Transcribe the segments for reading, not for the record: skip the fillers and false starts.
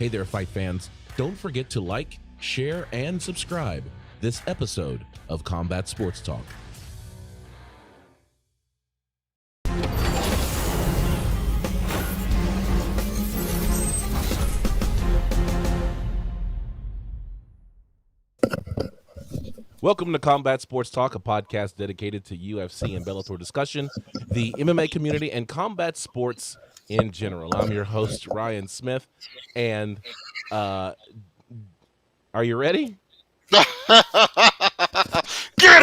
Hey there, fight fans. Don't forget to like, share, and subscribe this episode of Combat Sports Talk. Welcome to Combat Sports Talk, a podcast dedicated to UFC and Bellator discussion, the MMA community, and combat sports in general. I'm your host, Ryan Smith, and are you ready? Get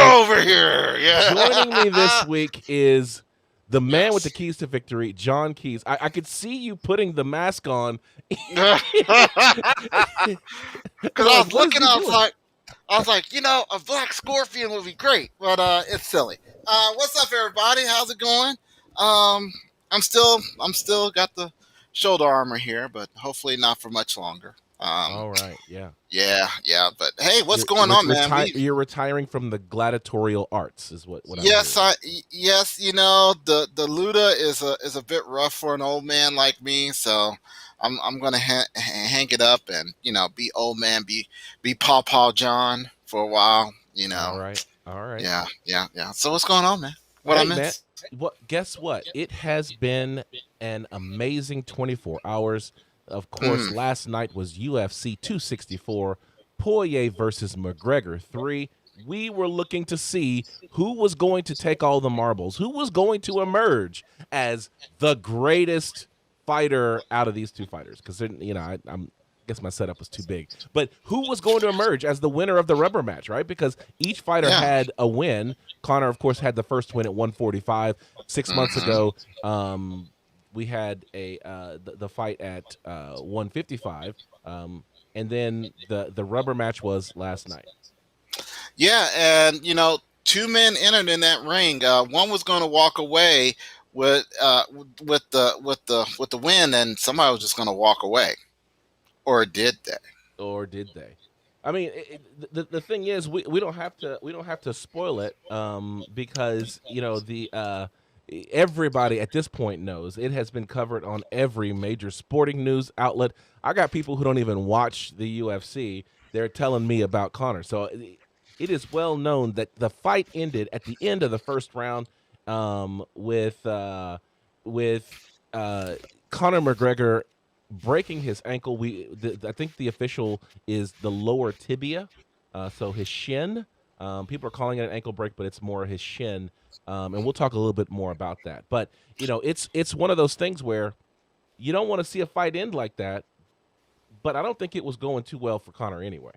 over here! Yeah. Joining me this week is the man with the keys to victory, John Keys. I could see you putting the mask on. Because I was looking, I was like, you know, a black scorpion would be great, but it's silly. What's up, everybody? How's it going? I'm still got the shoulder armor here, but hopefully not for much longer. All right, yeah. But hey, what's going on, man? You're retiring from the gladiatorial arts, is what yes, yes. You know, the Luda is a bit rough for an old man like me, so I'm gonna hang it up and be old man, be Paw John for a while. You know. All right. Yeah. So what's going on, man? What I missed? Guess what? It has been an amazing 24 hours. Of course, last night was UFC 264, Poirier versus McGregor 3. We were looking to see who was going to take all the marbles, who was going to emerge as the greatest fighter out of these two fighters. Because, I guess my setup was too big. But who was going to emerge as the winner of the rubber match, right? Because each fighter had a win. Conor, of course, had the first win at 145. 6 months ago, we had the fight at 155, and then the rubber match was last night. Yeah, and two men entered in that ring. One was going to walk away with the win, and somebody was just going to walk away, or did they? I mean, the thing is, we don't have to spoil it because everybody at this point knows it has been covered on every major sporting news outlet. I got people who don't even watch the UFC. They're telling me about Conor. So it is well known that the fight ended at the end of the first round with Conor McGregor breaking his ankle. I think the official is the lower tibia, so his shin. People are calling it an ankle break, but it's more his shin. And we'll talk a little bit more about that. But, it's one of those things where you don't want to see a fight end like that, but I don't think it was going too well for Conor anyway.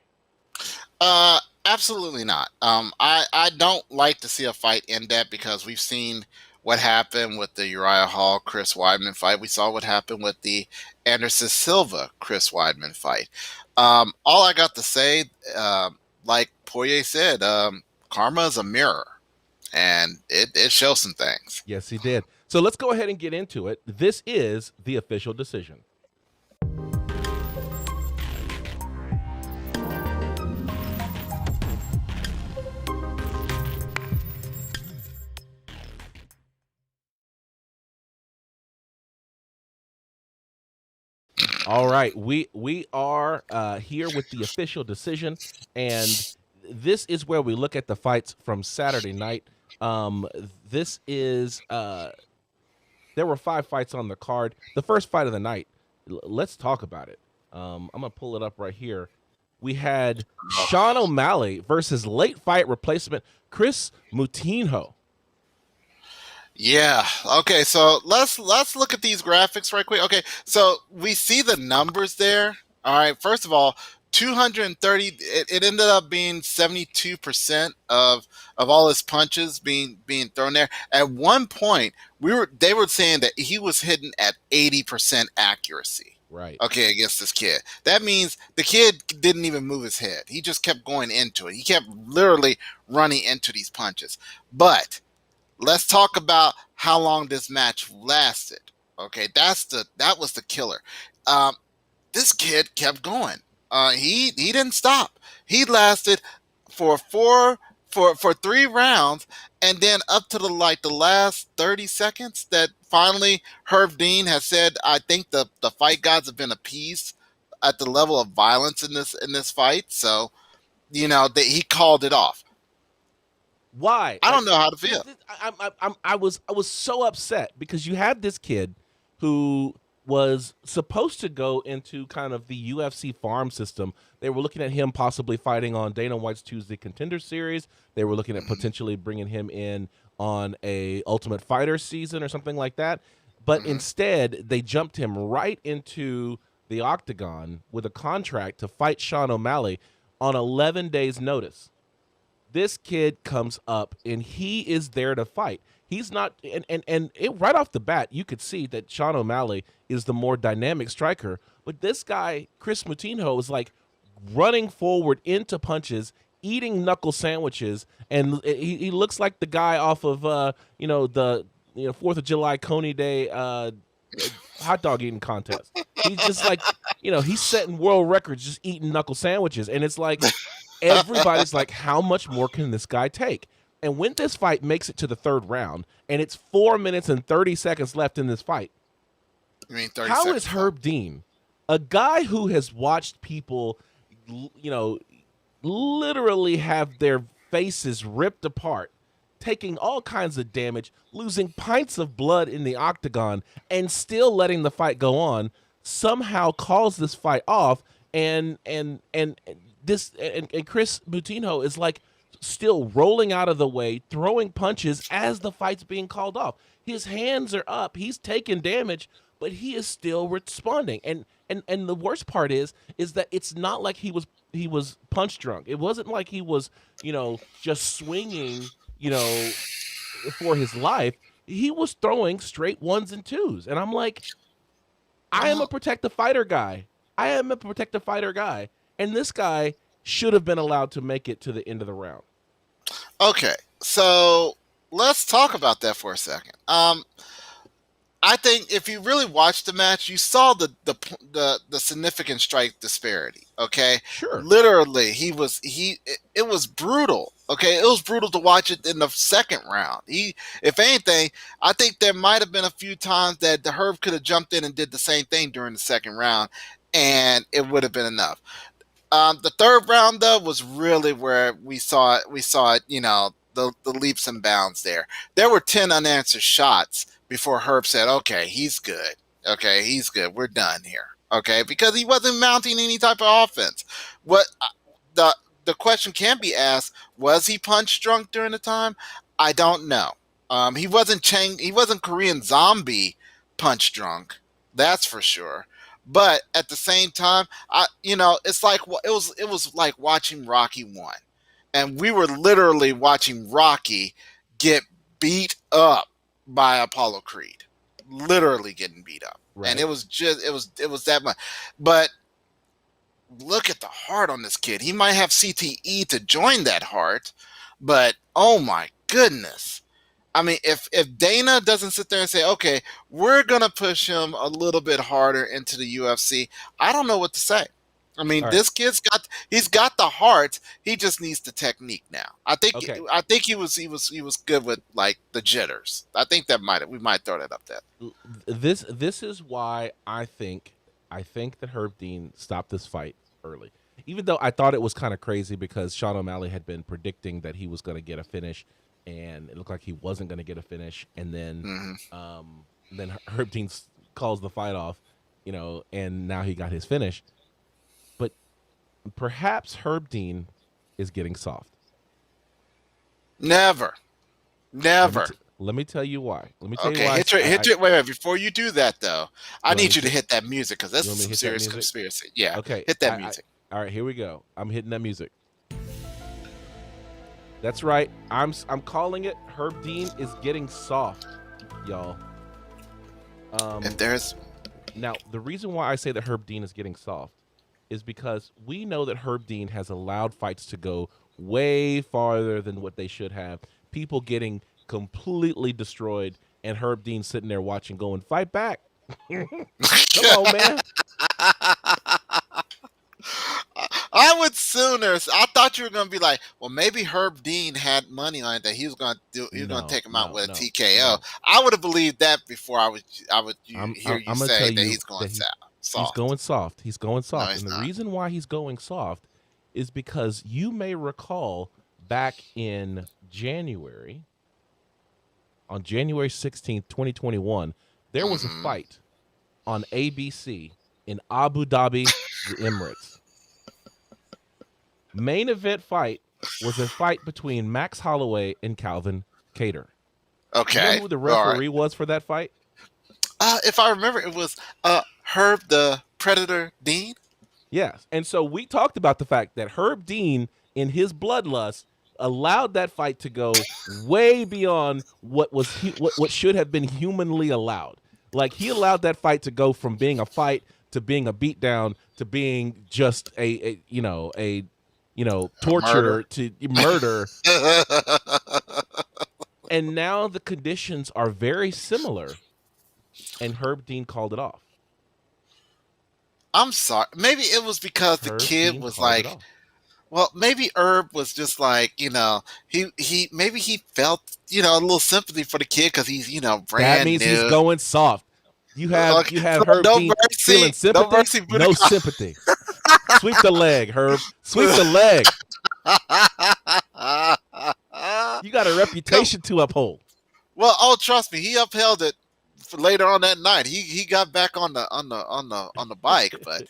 Absolutely not. I don't like to see a fight end that because we've seen what happened with the Uriah Hall, Chris Weidman fight. We saw what happened with the Anderson Silva, Chris Weidman fight. All I got to say, like Poirier said, karma is a mirror. And it shows some things. Yes, he did. So let's go ahead and get into it. This is the official decision. All right, we are here with the official decision, and this is where we look at the fights from Saturday night. This is there were 5 fights on the card. The first fight of the night, let's talk about it. I'm gonna pull it up right here. We had Sean O'Malley versus late fight replacement Chris Moutinho. Yeah. Okay. So let's look at these graphics right quick. Okay. So we see the numbers there. All right. First of all, 230. It ended up being 72% of all his punches being thrown there. At one point, they were saying that he was hitting at 80% accuracy. Right. Okay, against this kid. That means the kid didn't even move his head. He just kept going into it. He kept literally running into these punches. But let's talk about how long this match lasted. Okay, that was the killer. This kid kept going. He didn't stop. He lasted for 3 rounds, and then up to the last 30 seconds that finally Herb Dean has said, I think the fight gods have been appeased at the level of violence in this fight. So he called it off. Why? I don't know how to feel. I was so upset because you had this kid who was supposed to go into kind of the UFC farm system. They were looking at him possibly fighting on Dana White's Tuesday Contender Series. They were looking at potentially bringing him in on a Ultimate Fighter season or something like that. But instead, they jumped him right into the octagon with a contract to fight Sean O'Malley on 11 days' notice. This kid comes up and he is there to fight. He's not, and right off the bat, you could see that Sean O'Malley is the more dynamic striker. But this guy, Chris Moutinho, is like running forward into punches, eating knuckle sandwiches, and he looks like the guy off of the 4th of July Coney Day hot dog eating contest. He's just like, he's setting world records just eating knuckle sandwiches, and it's like. Everybody's like, how much more can this guy take? And when this fight makes it to the third round, and it's 4 minutes and 30 seconds left in this fight, how is Herb Dean, a guy who has watched people, literally have their faces ripped apart, taking all kinds of damage, losing pints of blood in the octagon, and still letting the fight go on, somehow calls this fight off, and Chris Moutinho is like still rolling out of the way, throwing punches as the fight's being called off. His hands are up. He's taking damage, but he is still responding. And the worst part is that it's not like he was punch drunk. It wasn't like he was, just swinging, for his life. He was throwing straight ones and twos. And I'm like, I am a protect the fighter guy. And this guy should have been allowed to make it to the end of the round. Okay, so let's talk about that for a second. I think if you really watched the match, you saw the significant strike disparity. Okay, sure. Literally, it was brutal. Okay, it was brutal to watch it in the second round. If anything, I think there might have been a few times that the Herb could have jumped in and did the same thing during the second round, and it would have been enough. The third round, though, was really where we saw it. The leaps and bounds there. There were 10 unanswered shots before Herb said, "Okay, he's good. Okay, he's good. We're done here." Okay, because he wasn't mounting any type of offense. What the question can be asked: was he punch drunk during the time? I don't know. He wasn't Korean Zombie punch drunk. That's for sure. But at the same time, it's like it was like watching Rocky 1, and we were literally watching Rocky get beat up by Apollo Creed, literally getting beat up, right. And it was that much. But look at the heart on this kid. He might have CTE to join that heart, but oh my goodness. I mean, if Dana doesn't sit there and say, okay, we're going to push him a little bit harder into the UFC, I don't know what to say. I mean, right. This kid's got the heart. He just needs the technique now. I think he was good with like the jitters. I think we might throw that up there. This is why I think that Herb Dean stopped this fight early. Even though I thought it was kind of crazy because Sean O'Malley had been predicting that he was going to get a finish, and it looked like he wasn't going to get a finish, and then then Herb Dean calls the fight off, and now he got his finish. But perhaps Herb Dean is getting soft. Never. Let me tell you why. Let me tell you why. Wait, before you do that, though, I need you to hit that music because that's some serious conspiracy. Yeah, okay. Hit that music. All right, here we go. I'm hitting that music. That's right. I'm calling it. Herb Dean is getting soft, y'all. Now, the reason why I say that Herb Dean is getting soft is because we know that Herb Dean has allowed fights to go way farther than what they should have. People getting completely destroyed, and Herb Dean sitting there watching, going, "Fight back." Come on, man. I would sooner. I thought you were going to be like, well, maybe Herb Dean had money on it that he was going to do. He was going to take him out with a TKO. No. I would have believed that before I would hear you say that he's going south. He's going soft. He's going No, soft. he's And the not. reason why he's going soft is because you may recall back in January, on January 16th, 2021, there was a fight on ABC in Abu Dhabi, the Emirates. Main event fight was a fight between Max Holloway and Calvin Kattar. Okay. You know who the referee was for that fight? If I remember, it was Herb the Predator Dean. Yes. And so we talked about the fact that Herb Dean, in his bloodlust, allowed that fight to go way beyond what was what should have been humanly allowed. Like, he allowed that fight to go from being a fight to being a beatdown to being just a torture to murder. And now the conditions are very similar, and Herb Dean called it off. I'm sorry. Maybe it was because the kid was like, well, maybe Herb was just like, he maybe he felt, a little sympathy for the kid because he's, brand new. That means he's going soft. You have Herb no Dean mercy, feeling sympathy, no sympathy. Sweep the leg, Herb. Sweep the leg. You got a reputation to uphold. Well, trust me, he upheld it for later on that night. He got back on the bike, but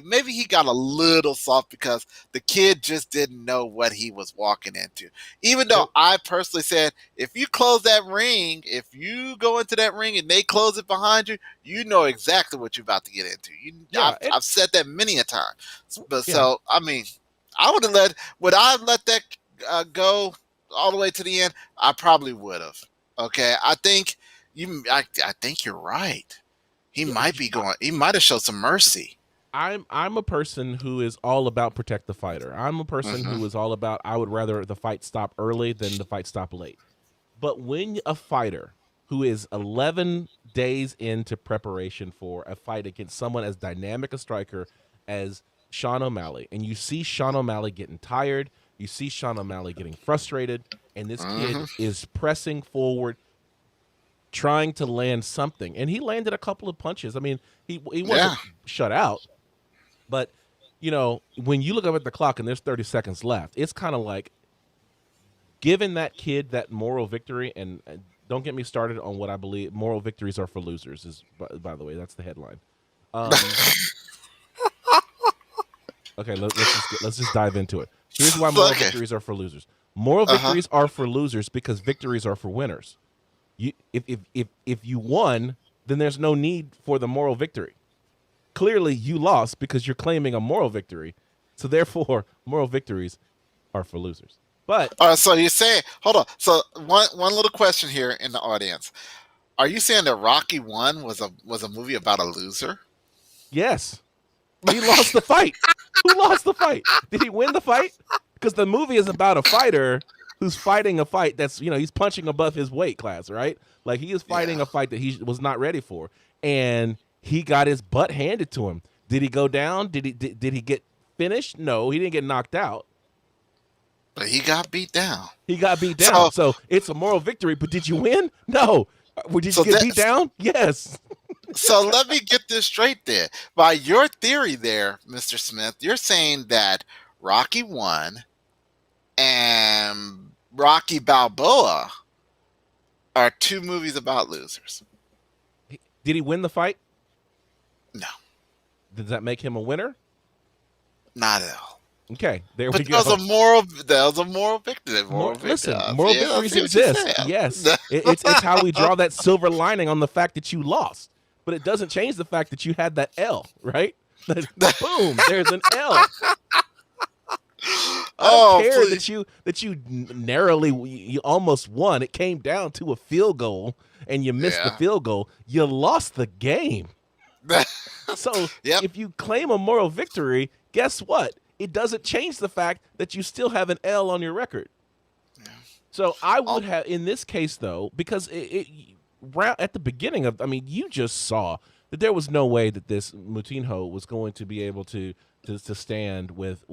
maybe he got a little soft because the kid just didn't know what he was walking into. Even though I personally said, if you close that ring, if you go into that ring and they close it behind you, you know exactly what you're about to get into. I've said that many a time. But so I mean, would I let that go all the way to the end? I probably would have. Okay, I think you're right. He might be going. He might have showed some mercy. I'm a person who is all about protect the fighter. I'm a person who is all about, I would rather the fight stop early than the fight stop late. But when a fighter who is 11 days into preparation for a fight against someone as dynamic a striker as Sean O'Malley, and you see Sean O'Malley getting tired, you see Sean O'Malley getting frustrated, and this kid is pressing forward, trying to land something. And he landed a couple of punches. I mean, he wasn't shut out. But, when you look up at the clock and there's 30 seconds left, it's kind of like giving that kid that moral victory. And don't get me started on what I believe moral victories are for losers. Is, by the way, that's the headline. Okay, let's just dive into it. Here's why moral victories are for losers. Moral victories are for losers because victories are for winners. If you won, then there's no need for the moral victory. Clearly, you lost because you're claiming a moral victory. So therefore, moral victories are for losers. But so you're saying, hold on. So one little question here in the audience: are you saying that Rocky 1 was a movie about a loser? Yes, he lost the fight. Who lost the fight? Did he win the fight? Because the movie is about a fighter who's fighting a fight that's, he's punching above his weight class, right? Like, he is fighting a fight that he was not ready for, and he got his butt handed to him. Did he go down? Did he get finished? No, he didn't get knocked out. But he got beat down. He got beat down. So it's a moral victory, but did you win? No. Did you get beat down? Yes. So let me get this straight there. By your theory there, Mr. Smith, you're saying that Rocky 1 and Rocky Balboa are two movies about losers. Did he win the fight? No. Does that make him a winner? Not at all. Okay, there but we go. That was a moral victory. Moral victories exist. Yes, it's how we draw that silver lining on the fact that you lost, but it doesn't change the fact that you had that L, right? Boom, there's an L. I don't care that you narrowly you almost won. It came down to a field goal, and you missed the field goal. You lost the game. So if you claim a moral victory, guess what? It doesn't change the fact that you still have an L on your record. Yeah. So I would have, in this case, though, because at the beginning of, you just saw that there was no way that this Moutinho was going to be able to stand with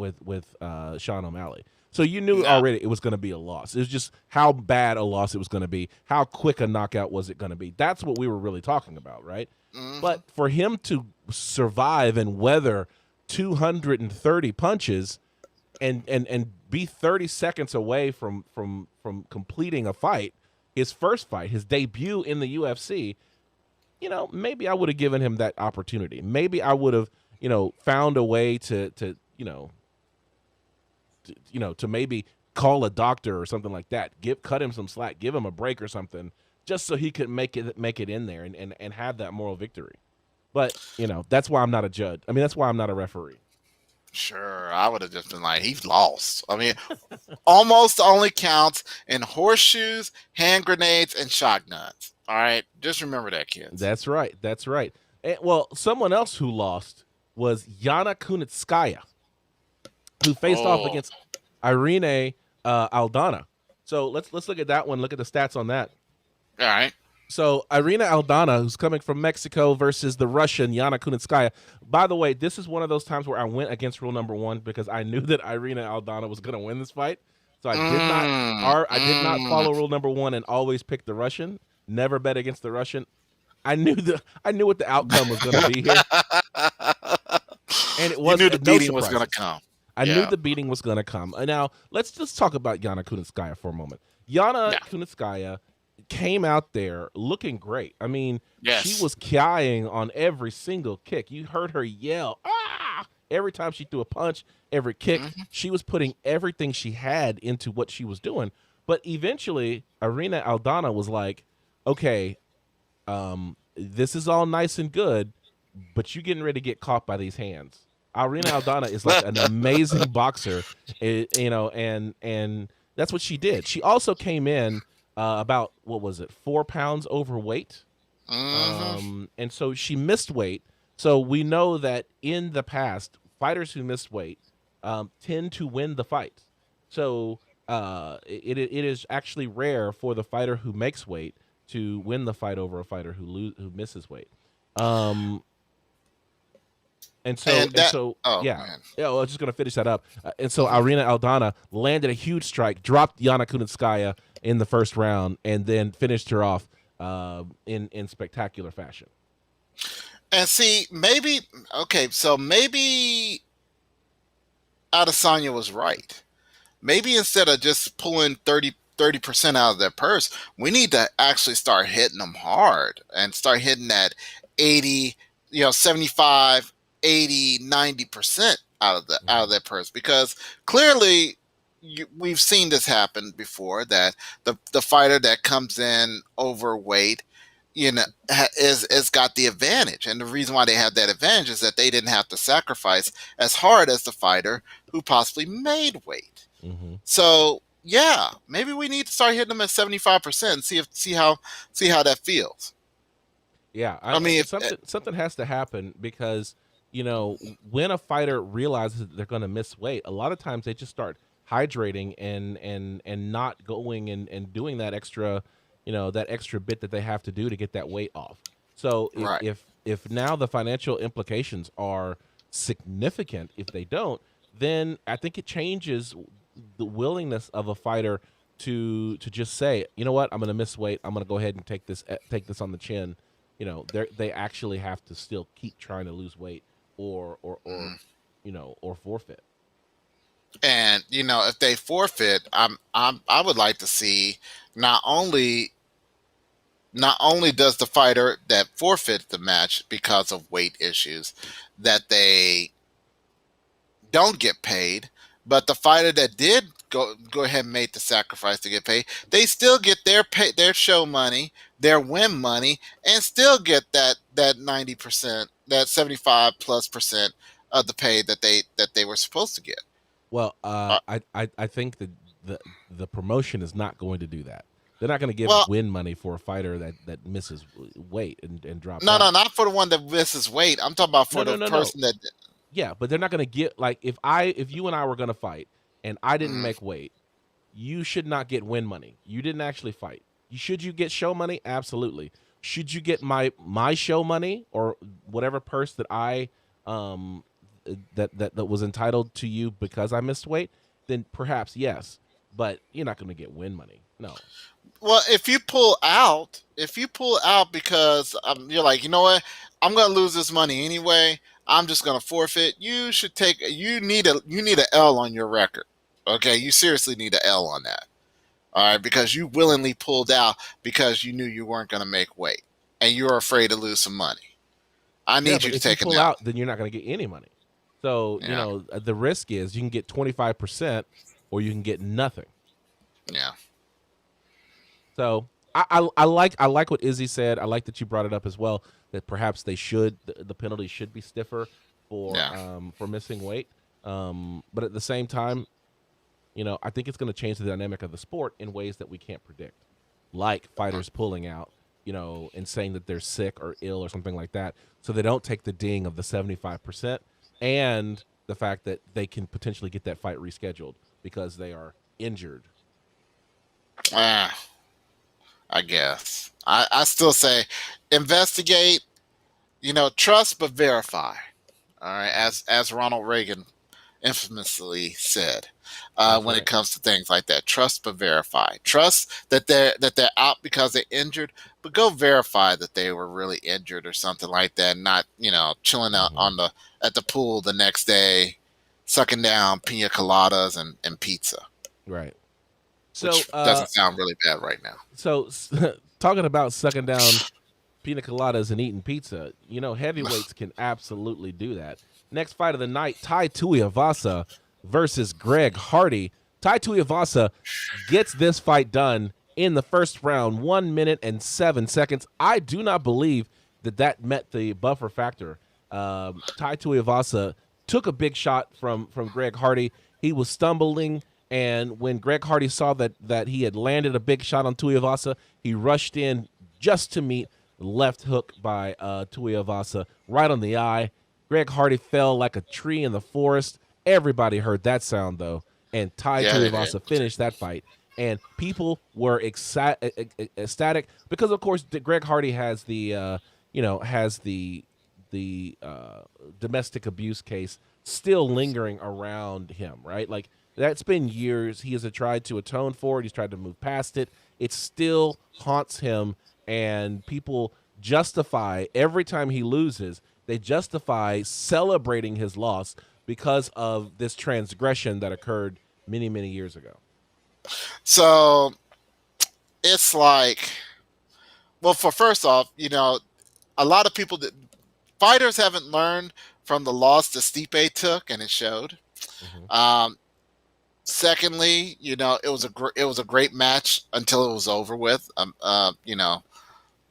Sean O'Malley. So you knew No. already it was going to be a loss. It was just how bad a loss it was going to be. How quick a knockout was it going to be? That's what we were really talking about, right? Mm-hmm. But for him to survive and weather 230 punches and be 30 seconds away from completing a fight, his first fight, his debut in the UFC, maybe I would have given him that opportunity. Maybe I would have, found a way to maybe call a doctor or something like that. Cut him some slack, give him a break or something, just so he could make it in there and have that moral victory. But that's why I'm not a judge. I mean, that's why I'm not a referee. Sure, I would have just been like, he's lost. I mean, almost only counts in horseshoes, hand grenades, and shotguns. All right, just remember that, kids. That's right. That's right. And, well, someone else who lost was Yana Kuniskaya, who faced off against Irina Aldona. So let's look at that one. Look at the stats on that. All right. So Irina Aldona, who's coming from Mexico, versus the Russian Yana Kuniskaya. By the way, this is one of those times where I went against rule number one because I knew that Irina Aldona was going to win this fight. So I did not follow rule number one and always pick the Russian. Never bet against the Russian. I knew what the outcome was going to be here, and it was. You knew the beating was going to come. I knew the beating was going to come. Now let's just talk about Yana Kuniskaya for a moment. Yana Kuniskaya came out there looking great. I mean, she was kying on every single kick. You heard her yell, "Ah!" every time she threw a punch, every kick. Mm-hmm. She was putting everything she had into what she was doing. But eventually, Irina Aldona was like, okay, this is all nice and good, but you're getting ready to get caught by these hands. Irina Aldona is like an amazing boxer, and that's what she did. She also came in about, 4 pounds overweight. Mm-hmm. And so she missed weight. So we know that in the past, fighters who miss weight tend to win the fight. So it is actually rare for the fighter who makes weight to win the fight over a fighter who misses weight. I was just going to finish that up. And so Irina Aldona landed a huge strike, dropped Yana Kuniskaya in the first round, and then finished her off in spectacular fashion. And see, maybe Adesanya was right. Maybe instead of just pulling 30% out of their purse, we need to actually start hitting them hard and start hitting that 80, 75, 80, 90% out of their purse, because clearly we've seen this happen before, that the fighter that comes in overweight, is got the advantage. And the reason why they have that advantage is that they didn't have to sacrifice as hard as the fighter who possibly made weight. Mm-hmm. So maybe we need to start hitting them at 75% and see how that feels. Yeah, I mean, something has to happen, because when a fighter realizes that they're going to miss weight, a lot of times they just start hydrating and not going and doing that extra bit that they have to do to get that weight off. So if now the financial implications are significant, if they don't, then I think it changes the willingness of a fighter to just say, you know what, I'm going to miss weight, I'm going to go ahead and take this on the chin. They actually have to still keep trying to lose weight or forfeit. And if they forfeit, I would like to see not only does the fighter that forfeit the match because of weight issues, that they don't get paid, but the fighter that did go ahead and make the sacrifice to get paid, they still get their show money, their win money, and still get that 90%, that 75+% of the pay that they were supposed to get. Well, I think that the promotion is not going to do that. They're not going to give win money for a fighter that misses weight and drops. No, not for the one that misses weight. I'm talking about for the person that. Yeah, but they're not going to get, like, if you and I were going to fight and I didn't make weight, you should not get win money. You didn't actually fight. Should you get show money? Absolutely. Should you get my show money or whatever purse that I that was entitled to you because I missed weight? then perhaps yes, but you're not going to get win money. No. Well, if you pull out because you're like, you know what, I'm gonna lose this money anyway. I'm just gonna forfeit. You should take. You need a L on your record. Okay, you seriously need a L on that. All right, because you willingly pulled out because you knew you weren't gonna make weight and you're afraid to lose some money. I Yeah, need you but to if you take an pull L. out, then you're not going to get any money. So, Yeah, the risk is you can get 25% or you can get nothing. yeah, So I like what Izzy said. I like that you brought it up as well. That perhaps the penalty should be stiffer yeah. for missing weight. But at the same time, I think it's going to change the dynamic of the sport in ways that we can't predict, like fighters pulling out, and saying that they're sick or ill or something like that, so they don't take the ding of the 75%, and the fact that they can potentially get that fight rescheduled because they are injured. Ah, I guess. I still say investigate. Trust but verify. All right, as Ronald Reagan infamously said, That's when it right. comes to things like that, trust but verify. Trust that they're out because they're injured, but go verify that they were really injured or something like that. Not chilling out Hmm. at the pool the next day, sucking down pina coladas and pizza, Right. So, which doesn't sound really bad right now. talking about sucking down pina coladas and eating pizza, heavyweights can absolutely do that. Next fight of the night, Tai Tuivasa versus Greg Hardy. Tai Tuivasa gets this fight done in the first round, 1 minute and 7 seconds. I do not believe that met the buffer factor. Tai Tuivasa took a big shot from Greg Hardy. He was stumbling, and when Greg Hardy saw that he had landed a big shot on Tuivasa, he rushed in just to meet left hook by Tuivasa right on the eye. Greg Hardy fell like a tree in the forest. Everybody heard that sound though, and Tai Yeah, they did. Tuivasa finished that fight. And people were ecstatic because, of course, Greg Hardy has the domestic abuse case still lingering around him, right? Like that's been years. He has tried to atone for it. He's tried to move past it. It still haunts him, and people justify every time he loses. They justify celebrating his loss because of this transgression that occurred many, many years ago. So it's like, well, for first off, a lot of people that fighters haven't learned from the loss that Stipe took, and it showed. Hmm. Um, Secondly, it was a great match until it was over with.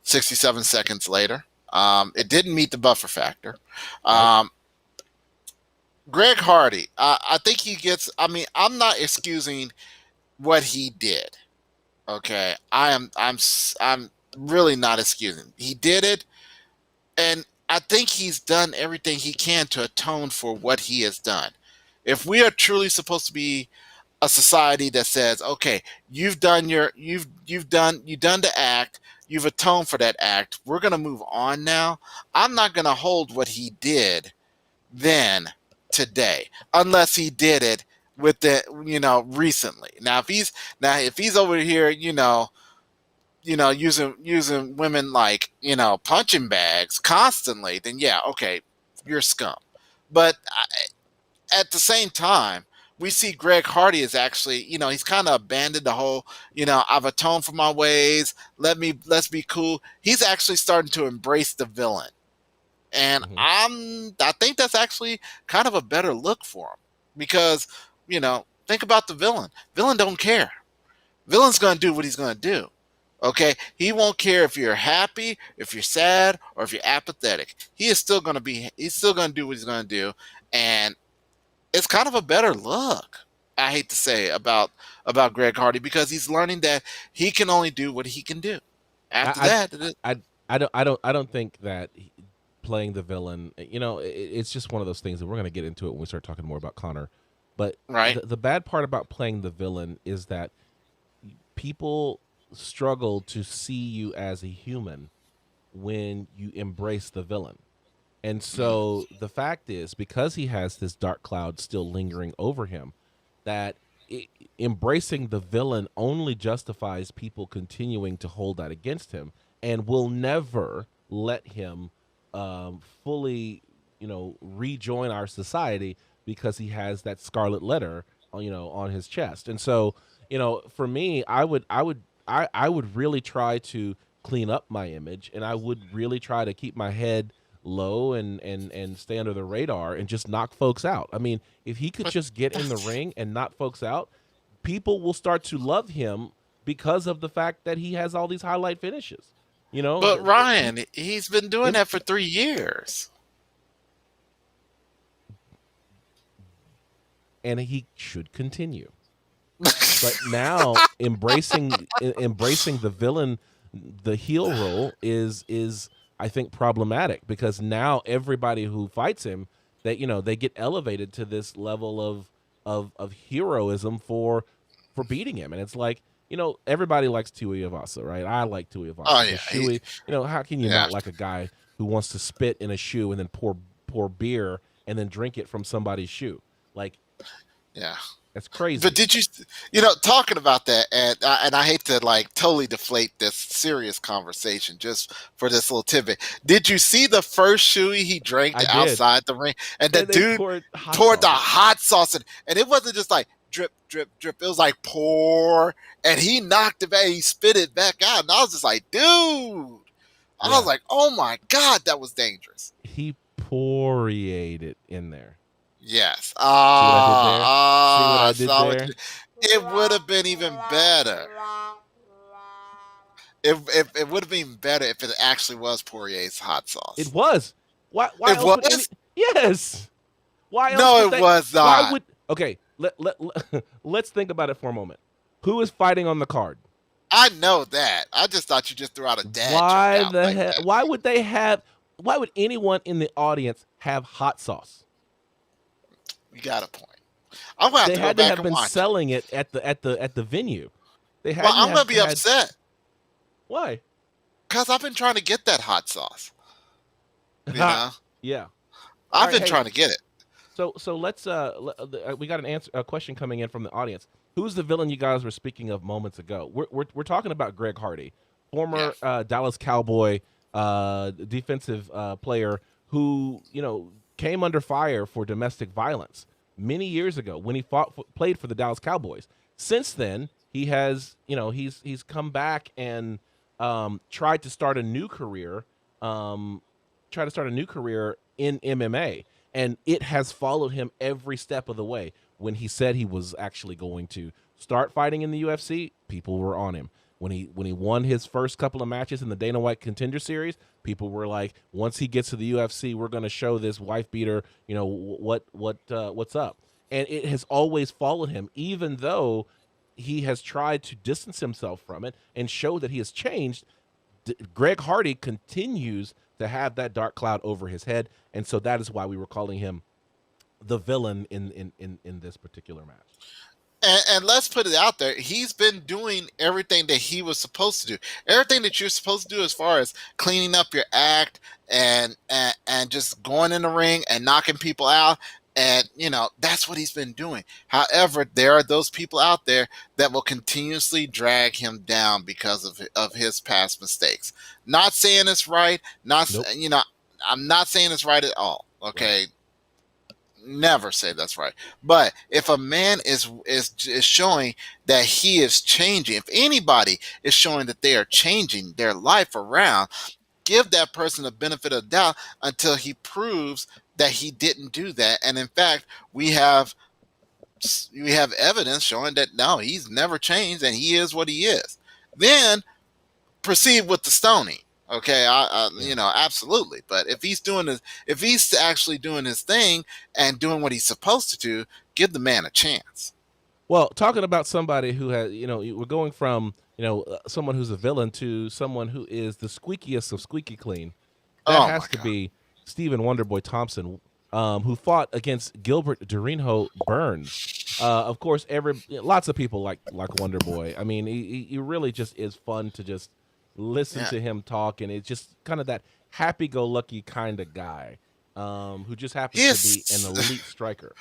67 seconds later, it didn't meet the buffer factor. Right? Um, Greg Hardy, I think he gets. I mean, I'm not excusing what he did. Okay, I'm really not excusing. He did it, and I think he's done everything he can to atone for what he has done. If we are truly supposed to be a society that says, okay, you've done the act, you've atoned for that act, we're gonna move on now. I'm not gonna hold what he did then today, unless he did it with the recently. If he's over here, using women like punching bags constantly, then yeah, okay, you're scum. But at the same time, we see Greg Hardy is actually, he's kind of abandoned the whole, I've atoned for my ways. Let's be cool. He's actually starting to embrace the villain, and Hmm. I think that's actually kind of a better look for him because, think about the villain. Villain don't care. Villain's gonna do what he's gonna do. Okay, he won't care if you're happy, if you're sad, or if you're apathetic. He's still gonna do what he's gonna do, and it's kind of a better look. I hate to say about Greg Hardy because he's learning that he can only do what he can do. After I, that, I don't think that playing the villain, it's just one of those things that we're going to get into it when we start talking more about Conor. But right? the bad part about playing the villain is that people struggle to see you as a human when you embrace the villain. And Mm, so the fact is, because he has this dark cloud still lingering over him, that embracing the villain only justifies people continuing to hold that against him, and will never let him fully, rejoin our society because he has that scarlet letter, on his chest. And so, for me, I would really try to clean up my image, and I would really try to keep my head low and stay under the radar and just knock folks out. I mean, if he could But just get in the ring and knock folks out, people will start to love him because of the fact that he has all these highlight finishes. You know, but Ryan, he's been doing in, that for 3 years. and he should continue. But now embracing the villain, the heel role is I think problematic, because now everybody who fights him, they get elevated to this level of heroism for beating him. And it's like, everybody likes Tuivasa, right? I like Tuivasa. Oh The yeah, shoey, how can you yeah, not like a guy who wants to spit in a shoe and then pour beer and then drink it from somebody's shoe? Like, yeah. that's But crazy. did talking about that, and I hate to like totally deflate this serious conversation just for this little tidbit. Did you see the first shoey he drank I did. outside the ring, and the And they dude poured hot poured the sauce. hot sauce in, and it wasn't just like drip, drip, drip. It was like pour, and he knocked it back. He spit it back out, and I was just like, dude. I was Yeah. like, oh my god, that was dangerous. He Poiriered it in there. Yes. See what I did there? See what I I did saw what there? it would have been even better. If it would have been better if it actually was Poirier's hot It sauce. was. Why It else would any was? Yes. Why else No, would it they was why not. would Okay, let's think about it for a moment. Who is fighting on the card? I know that. I just thought you just threw out a dad joke Why out the like hell that. why would anyone in the audience have hot sauce? You got a point. I'm gonna have They to go had to back have and been watch it. selling it at the venue. They Well, had to I'm gonna have be had upset why? because I've been trying to get that hot sauce. You know, Yeah. All I've right, been hey, trying to get it. so let's we got a question coming in from the audience. Who's the villain you guys were speaking of moments ago? We're talking about Greg Hardy, Yeah. former Dallas Cowboy defensive player who came under fire for domestic violence many years ago when he played for the Dallas Cowboys. Since then, he has he's come back and tried to start a new career. Try to start a new career in MMA, and it has followed him every step of the way. When he said he was actually going to start fighting in the UFC, people were on him. When he won his first couple of matches in the Dana White Contender Series, people were like, once he gets to the UFC, we're going to show this wife beater, what's up. And it has always followed him, even though he has tried to distance himself from it and show that he has changed. Greg Hardy continues to have that dark cloud over his head, and so that is why we were calling him the villain in this particular match. And let's put it out there. He's been doing everything that he was supposed to do. Everything that you're supposed to do as far as cleaning up your act and just going in the ring and knocking people out. And that's what he's been doing. However, there are those people out there that will continuously drag him down because of his past mistakes. Not saying it's right. Not Nope. I'm not saying it's right at all. Right. Okay, never say that's right. But if a man is showing that he is changing, if anybody is showing that they are changing their life around, give that person the benefit of the doubt until he proves that he didn't do that. And in fact, we have evidence showing that no, he's never changed and he is what he is. Then proceed with the stoning. Okay, Yeah. absolutely. But if he's actually doing his thing and doing what he's supposed to do, give the man a chance. Well, talking about somebody who has, we're going from, someone who's a villain to someone who is the squeakiest of squeaky clean. That Oh my has to god. be Stephen Wonderboy Thompson, who fought against Gilbert Burns. Of course, lots of people like Wonderboy. I mean, he really just is fun to just listen Yeah. to him talk, and it's just kind of that happy-go-lucky kind of guy, who just He happens to be an is elite striker.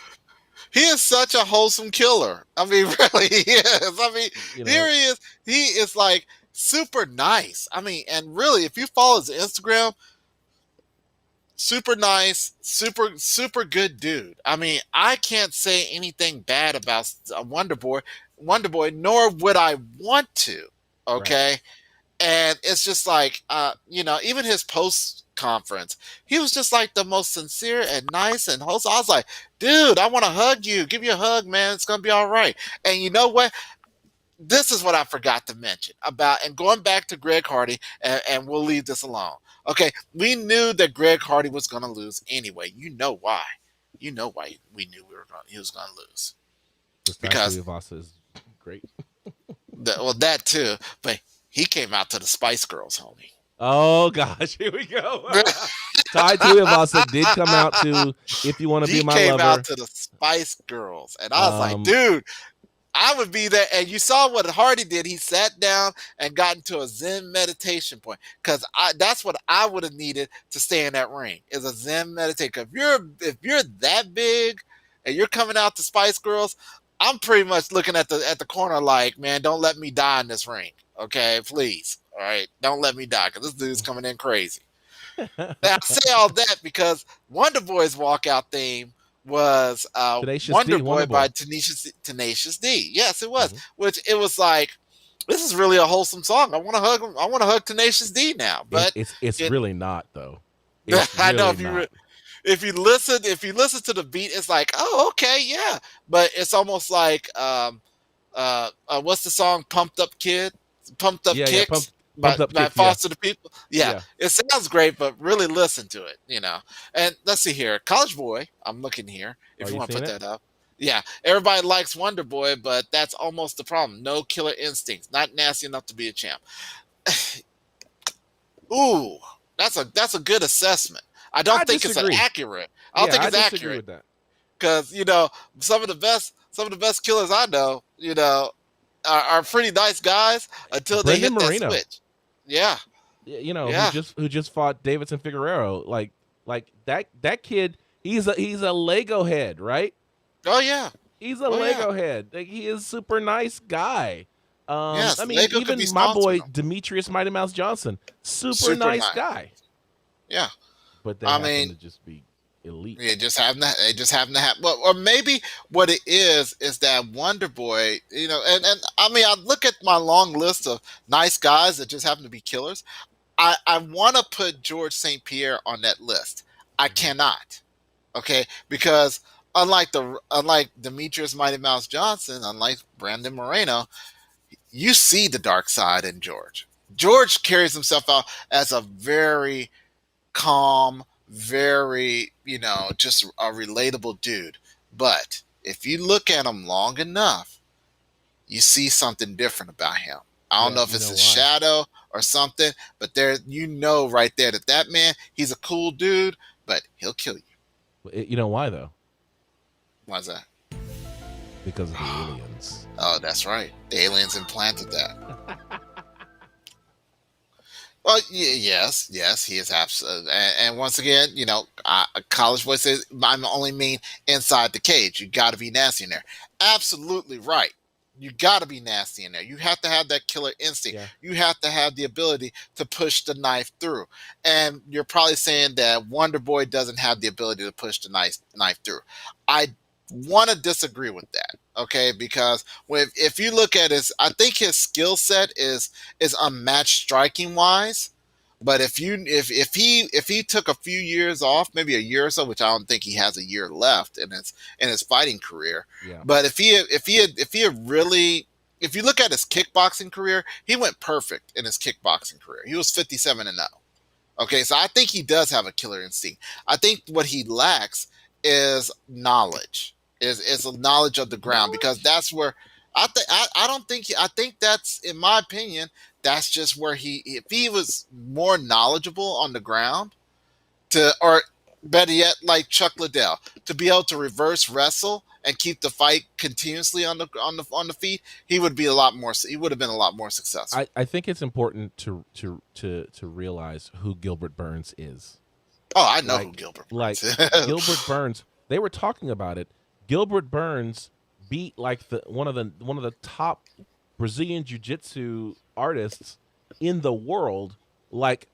He is such a wholesome killer. I mean, really, he is. I mean, You here know, he is. He is like super nice. I mean, and really, if you follow his Instagram, super nice, super good dude. I mean, I can't say anything bad about Wonder Boy, nor would I want to. right. Okay, and it's just like, even his post conference, he was just like the most sincere and nice and wholesome. I was like, dude, I want to hug you, give you a hug, man. It's gonna be all right. And you know what? This is what I forgot to mention about, and going back to Greg Hardy, and we'll leave this alone. Okay, we knew that Greg Hardy was going to lose anyway. You know why? You know why we knew he was going to lose, The fact because Tuivasa is great. that too. But he came out to the Spice Girls, homie. Oh gosh, here we go. Ty Tuivasa did come out to "If You Want to Be He My came out Lover." to the Spice Girls, and I was like, Um, dude, I would be there. And you saw what Hardy did. He sat down and got into a Zen meditation point, because that's what I would have needed to stay in that ring, is a Zen meditation. If you're that big and you're coming out to Spice Girls, I'm pretty much looking at the corner like, man, don't let me die in this ring, okay? Please, all right, don't let me die, because this dude's coming in crazy. Now, I say all that because Wonder Boy's walkout theme was Tenacious Wonder D, Boy Wonder by Boy. Tenacious D. Yes, it was. Mhm. Which it was like, this is really a wholesome song. I want to hug him. I want to hug Tenacious D now. It's But it's it's it, really not though. It's I know really not. if you listen to the beat, it's like, oh, okay, yeah. But it's almost like, what's the song, Pumped Up Yeah, yeah. Kicks Pumped up by kicks. Yeah, Foster the People. Yeah, yeah. it sounds great, but really listen to it. And let's see here, College Boy. I'm looking here. If Are you you want to seeing put it? that up. Yeah, everybody likes Wonder Boy, but that's almost the problem. No killer instincts, not nasty enough to be a champ. Ooh, that's a good assessment. I I don't think it's an disagree. accurate. I don't Yeah, think I it's disagree accurate, with that. because some of the best killers I know, are pretty nice guys until they Brendan hit that Moreno, switch. Yeah, who yeah, just fought Davidson Figueroa, like that kid. He's a Lego head, right? oh yeah, He's a oh yeah, Lego head. Like, he is super nice guy. I yes. mean, Lego could be even my boy sponsoring them. Demetrius Mighty Mouse Johnson, super Super nice nice. guy. Yeah, But they I happen mean, to just be elite. they just happen to have. Well, or maybe what it is that Wonder Boy, and I mean, I look at my long list of nice guys that just happen to be killers. I want to put George St. Pierre on that list. I Mhm. cannot. Okay, because unlike Demetrius Mighty Mouse Johnson, unlike Brandon Moreno, you see the dark side in George. George carries himself out as a very calm, very, just a relatable dude. But if you look at him long enough, you see something different about him. I don't Yeah, know if you it's know his why? shadow or something, but you know right there that man, he's a cool dude, but he'll kill you. You know why though? Why's that? Because of the aliens. Oh, that's right. The aliens implanted that. Well, yes, he is absolutely. And once again, College Boy says, "I'm only mean inside the cage. You got to be nasty in there." Absolutely right. You got to be nasty in there. You have to have that killer instinct. Yeah, You have to have the ability to push the knife through. And you're probably saying that Wonder Boy doesn't have the ability to push the knife through. I want to disagree with that. Okay, because if you look at I think his skill set is unmatched striking wise. But if he took a few years off, maybe a year or so, which I don't think he has a year left in his fighting career. yeah. But if he had really, if you look at his kickboxing career, he went perfect in his kickboxing career. He was 57-0. Okay, so I think he does have a killer instinct. I think what he lacks is knowledge, is a knowledge of the ground, because Knowledge? that's where I don't think I think that's, in my opinion, that's just where if he was more knowledgeable on the ground, or better yet, like Chuck Liddell, to be able to reverse wrestle and keep the fight continuously on the feet, he would have been a lot more successful. I think it's important to realize who Gilbert Burns is. Oh, I know who Like Gilbert like Burns is. Gilbert Burns. They were talking about it. Gilbert Burns beat like one of the top Brazilian jiu-jitsu artists in the world like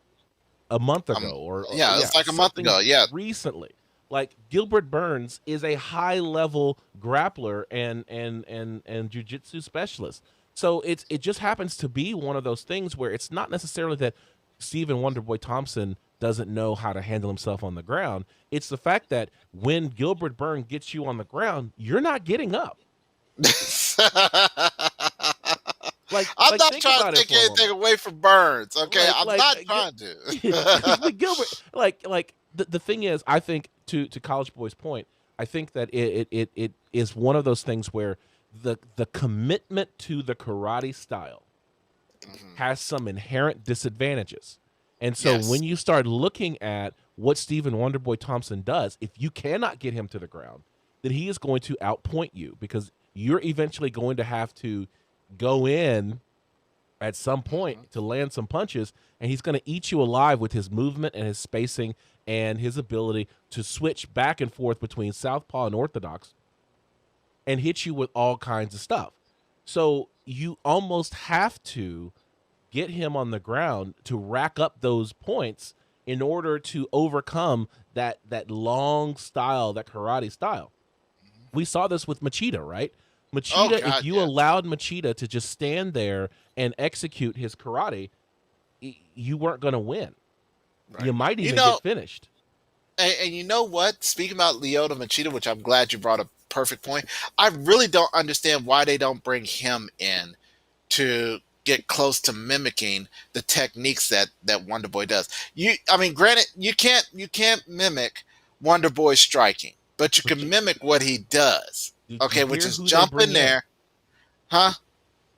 a month ago or yeah, yeah, it's like a month something ago. Yeah. recently. Like Gilbert Burns is a high level grappler and jiu-jitsu specialist. So it just happens to be one of those things where it's not necessarily that Stephen Wonderboy Thompson doesn't know how to handle himself on the ground. It's the fact that when Gilbert Burns gets you on the ground, you're not getting up. I'm not Think trying to about it take for a anything moment. away from Burns. Okay, I'm not trying Because to. with Gilbert, the thing is, I think to College Boy's point, I think that it is one of those things where the commitment to the karate style has some inherent disadvantages. And so Yes. when you start looking at what Stephen Wonderboy Thompson does, if you cannot get him to the ground, then he is going to outpoint you because you're eventually going to have to go in at some point to land some punches, and he's going to eat you alive with his movement and his spacing and his ability to switch back and forth between southpaw and orthodox and hit you with all kinds of stuff. So you almost have to get him on the ground to rack up those points in order to overcome that long style, that karate style. We saw this with Machida, right? Machida, God, if you yes. allowed Machida to just stand there and execute his karate, you weren't going to win. Right. You might even get finished. And you know what? Speaking about Lyoto Machida, which I'm glad you brought a perfect point, I really don't understand why they don't bring him in to get close to mimicking the techniques that Wonderboy does. Granted, you can't mimic Wonderboy's striking, but you can mimic what he does. Okay, which is jump in there. Huh?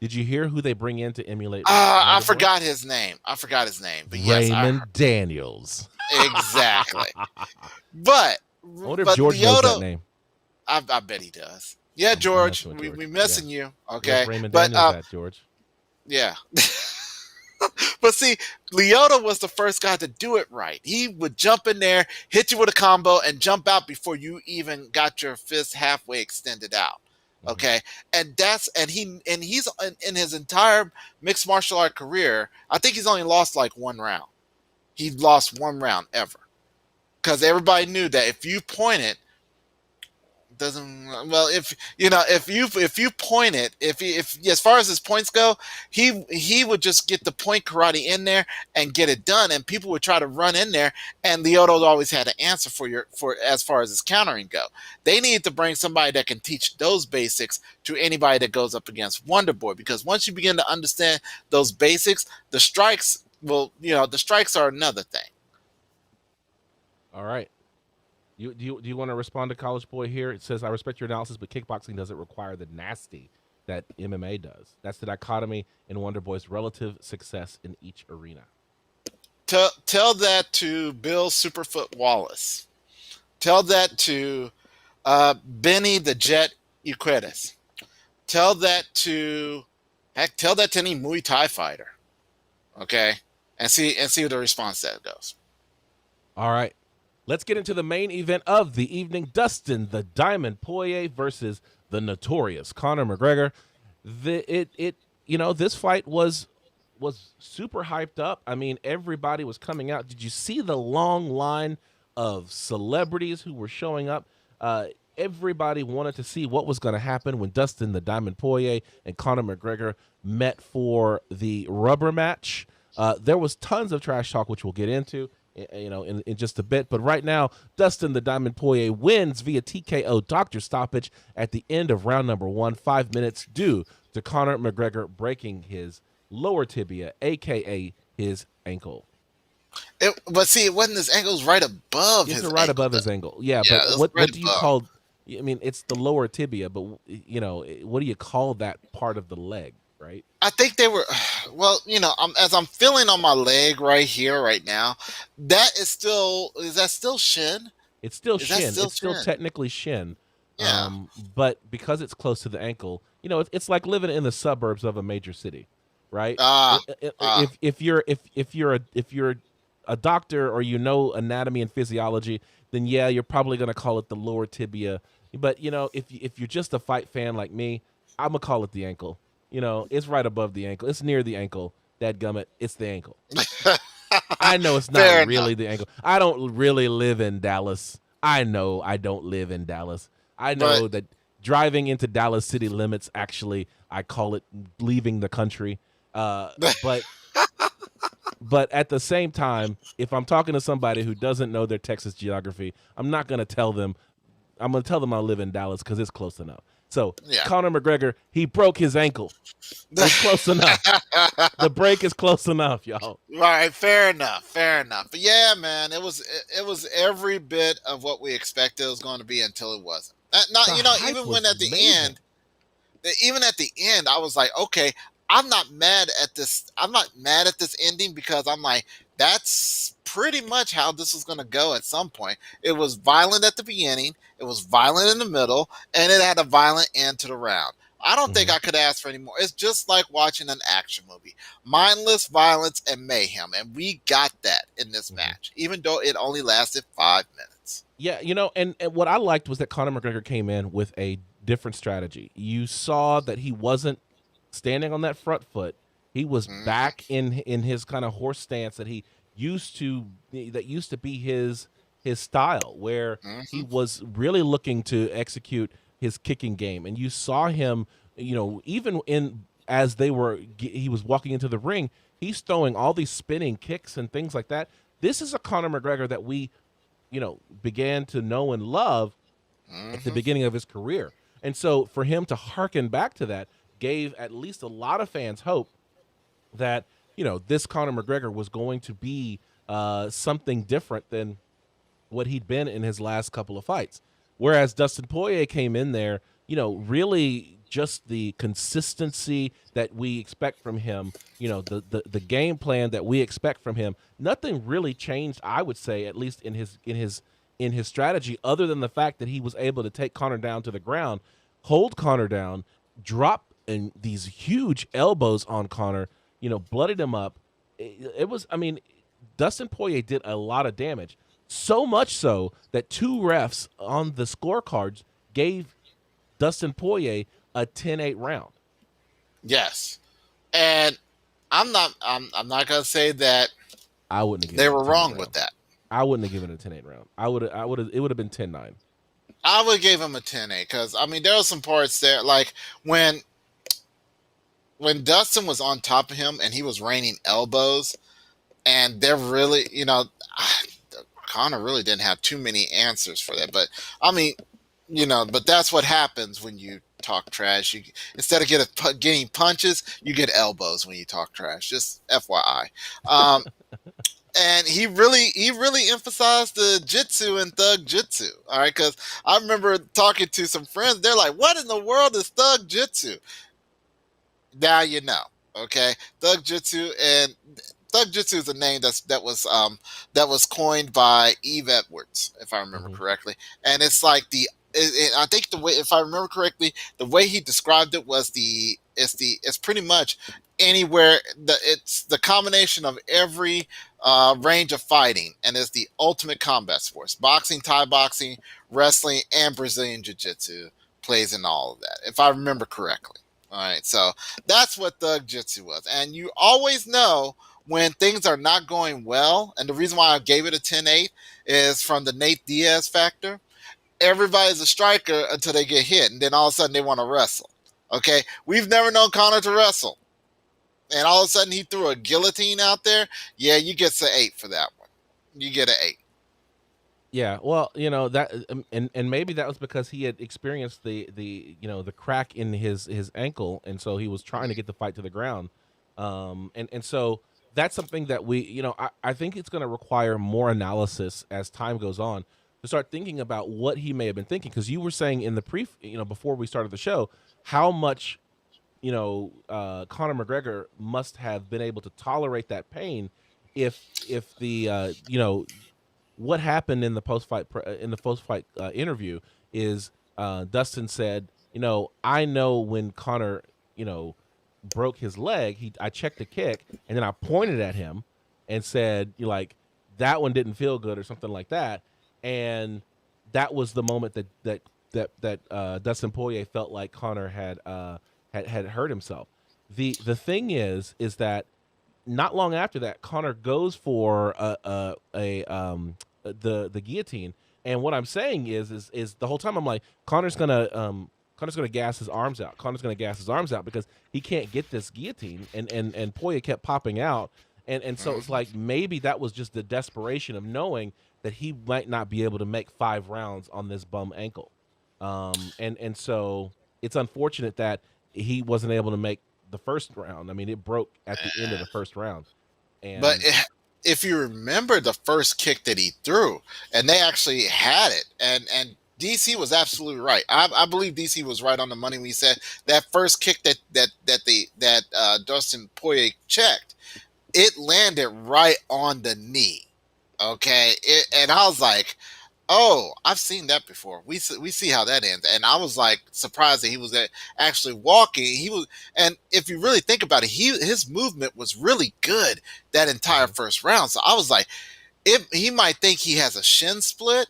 Did you hear who they bring in to emulate? I forgot his name. But Raymond Daniels. Exactly. But I wonder if George knows that name. I bet he does. Yeah, George, we missing you. Okay, where's Raymond Daniels at, George? Yeah. But see, Lyoto was the first guy to do it right. He would jump in there, hit you with a combo, and jump out before you even got your fist halfway extended out. Okay, and he's in his entire mixed martial art career, I think he's only lost like one round. He lost one round ever because everybody knew that if you point it, if you point it, if as far as his points go, he would just get the point karate in there and get it done, and people would try to run in there, and Lyoto always had an answer for as far as his countering go. They need to bring somebody that can teach those basics to anybody that goes up against Wonderboy, because once you begin to understand those basics, the strikes are another thing. All right. Do you want to respond to College Boy here? It says, I respect your analysis, but kickboxing doesn't require the nasty that MMA does. That's the dichotomy in Wonderboy's relative success in each arena. Tell that to Bill Superfoot Wallace. Tell that to Benny the Jet Uquedes. Tell that to any Muay Thai fighter. Okay? And see what the response that goes. All right. Let's get into the main event of the evening. Dustin the Diamond Poirier versus the notorious Conor McGregor. This fight was super hyped up. I mean, everybody was coming out. Did you see the long line of celebrities who were showing up? Everybody wanted to see what was going to happen when Dustin the Diamond Poirier and Conor McGregor met for the rubber match. There was tons of trash talk, which we'll get into in just a bit. But right now, Dustin the Diamond Poirier wins via TKO doctor stoppage at the end of round number 1, 5 minutes, due to Conor McGregor breaking his lower tibia, a.k.a. his ankle. But see, it wasn't his ankle. It was right above his ankle. It's right above his ankle. Yeah, but what do you call... I mean, it's the lower tibia, but, what do you call that part of the leg, right? I think they were, as I'm feeling on my leg right here, right now, is that still shin? It's still shin. It's still technically shin. Yeah. But because it's close to the ankle, it's like living in the suburbs of a major city, right? If you're a doctor or anatomy and physiology, then yeah, you're probably going to call it the lower tibia, But if you're just a fight fan like me, I'm gonna call it the ankle. It's right above the ankle. It's near the ankle. Dadgummit, it's the ankle. I know it's not Fair enough. really the ankle. I don't really live in Dallas. I know I don't live in Dallas. I But know that driving into Dallas city limits, actually, I call it leaving the country. But at the same time, if I'm talking to somebody who doesn't know their Texas geography, I'm not going to tell them. I'm going to tell them I live in Dallas because it's close enough. So yeah. Conor McGregor, he broke his ankle. It's close enough. The break is close enough, y'all. Right, fair enough, fair enough. But yeah, man, it was every bit of what we expected it was going to be until it wasn't. Not The hype even was when at the amazing. end, even at the end, I was like, okay, I'm not mad at this. I'm not mad at this ending because I'm like, that's pretty much how this was going to go at some point. It was violent at the beginning, it was violent in the middle, and it had a violent end to the round. I don't think Mm-hmm. I could ask for any more. It's just like watching an action movie. Mindless violence and mayhem. And we got that in this Mm-hmm. match, even though it only lasted 5 minutes. Yeah, and what I liked was that Conor McGregor came in with a different strategy. You saw that he wasn't standing on that front foot. He was Hmm. back in his kind of horse stance that used to be his style, where he Hmm. was really looking to execute his kicking game. And you saw him, even in as he was walking into the ring, he's throwing all these spinning kicks and things like that. This is a Conor McGregor that we began to know and love at the Hmm. beginning of his career. And so for him to harken back to that gave at least a lot of fans hope that, this Conor McGregor was going to be something different than what he'd been in his last couple of fights. Whereas Dustin Poirier came in there, really just the consistency that we expect from him, the game plan that we expect from him. Nothing really changed, I would say, at least in his strategy, other than the fact that he was able to take Conor down to the ground, hold Conor down, drop and these huge elbows on Conor, bloodied him up. It was, I mean, Dustin Poirier did a lot of damage. So much so that two refs on the scorecards gave Dustin Poirier a 10-8 round. Yes. And I'm not gonna say that I wouldn't have they given it were a 10-8 wrong with round. that. I wouldn't have given it a 10-8 round. It would have been 10-9. I would give him a 10-8 because I mean there were some parts there like when Dustin was on top of him and he was raining elbows and they're really Connor really didn't have too many answers for that. But I mean, but that's what happens when you talk trash. You instead of getting punches, you get elbows when you talk trash. Just FYI. Um, and he really emphasized the jitsu and thug jitsu. All right, because I remember talking to some friends. They're like, "What in the world is thug jitsu?" Now you know. Okay, thug jitsu and Thug Jitsu is a name that was coined by Eve Edwards, if I remember Mm-hmm. correctly, and it's like I think the way, if I remember correctly, the way he described it was it's pretty much anywhere it's the combination of every range of fighting, and it's the ultimate combat sports: boxing, Thai boxing, wrestling, and Brazilian Jiu Jitsu plays in all of that, if I remember correctly. All right, so that's what Thug Jitsu was, and you always know when things are not going well, and the reason why I gave it a 10-8 is from the Nate Diaz factor. Everybody's a striker until they get hit, and then all of a sudden they want to wrestle. Okay? We've never known Conor to wrestle. And all of a sudden he threw a guillotine out there. Yeah, you get an 8 for that one. You get an 8. Yeah, well, that, and maybe that was because he had experienced the crack in his ankle, and so he was trying to get the fight to the ground, and so that's something that I think it's going to require more analysis as time goes on to start thinking about what he may have been thinking, because you were saying in the before we started the show how much Conor McGregor must have been able to tolerate that pain if the what happened in the post fight interview is Dustin said, I know when Conor, broke his leg, I checked the kick and then I pointed at him and said, like, that one didn't feel good or something like that, and that was the moment that that Dustin Poirier felt like Conor had hurt himself. The thing is that not long after that, Conor goes for the guillotine. And what I'm saying is the whole time I'm like, Connor's gonna gas his arms out. Connor's gonna gas his arms out because he can't get this guillotine. And Poirier kept popping out. And so it's like maybe that was just the desperation of knowing that he might not be able to make 5 rounds on this bum ankle. And so it's unfortunate that he wasn't able to make the first round. I mean, it broke at the end of the first round. But And if you remember the first kick that he threw, and they actually had it, and DC was absolutely right. I believe DC was right on the money when he said that first kick that Dustin Poirier checked, it landed right on the knee. Okay, and I was like, oh, I've seen that before. We see how that ends, and I was like surprised that he was actually walking. He was, and if you really think about it, his movement was really good that entire first round. So I was like, he might think he has a shin split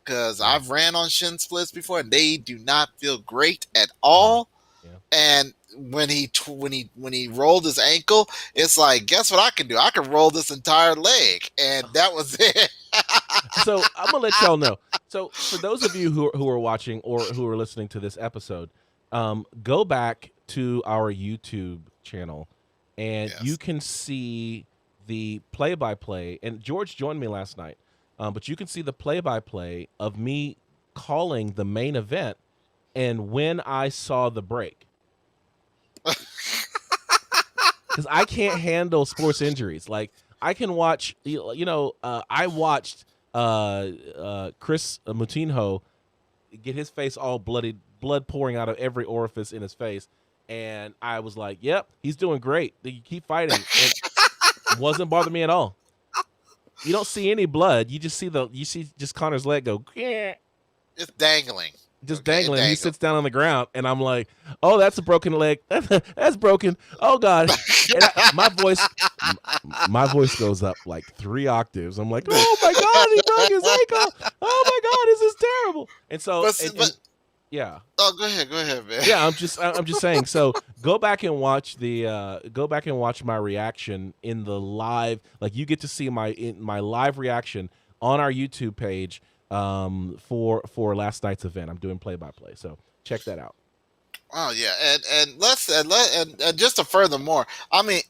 because yeah, I've ran on shin splits before, and they do not feel great at uh-huh, all. yeah. And when he rolled his ankle, it's like, guess what I can do? I can roll this entire leg, and that was it. So I'm gonna let y'all know. So for those of you who are watching or who are listening to this episode, go back to our YouTube channel, and you Yes. can see the play-by-play. And George joined me last night, but you can see the play-by-play of me calling the main event and when I saw the break. Because I can't handle sports injuries. Like I can watch, I watched Chris Moutinho get his face all bloody, blood pouring out of every orifice in his face, and I was like, "Yep, he's doing great. You keep fighting," and it wasn't bothering me at all. You don't see any blood. You see just Connor's leg go, "Yeah," It's dangling. just Okay, it dangling. He dangled. sits down on the ground, and I'm like, "Oh, that's a broken leg. That's broken. Oh God!" And my voice goes up like 3 octaves. I'm like, "Oh my God, he broke his ankle. Oh my God, this is terrible." And so, But yeah, oh, go ahead, man. yeah. I'm just saying. So go back and watch my reaction in the live. Like you get to see my live reaction on our YouTube page for last night's event. I'm doing play by play, so check that out. Oh yeah, and just to furthermore, I mean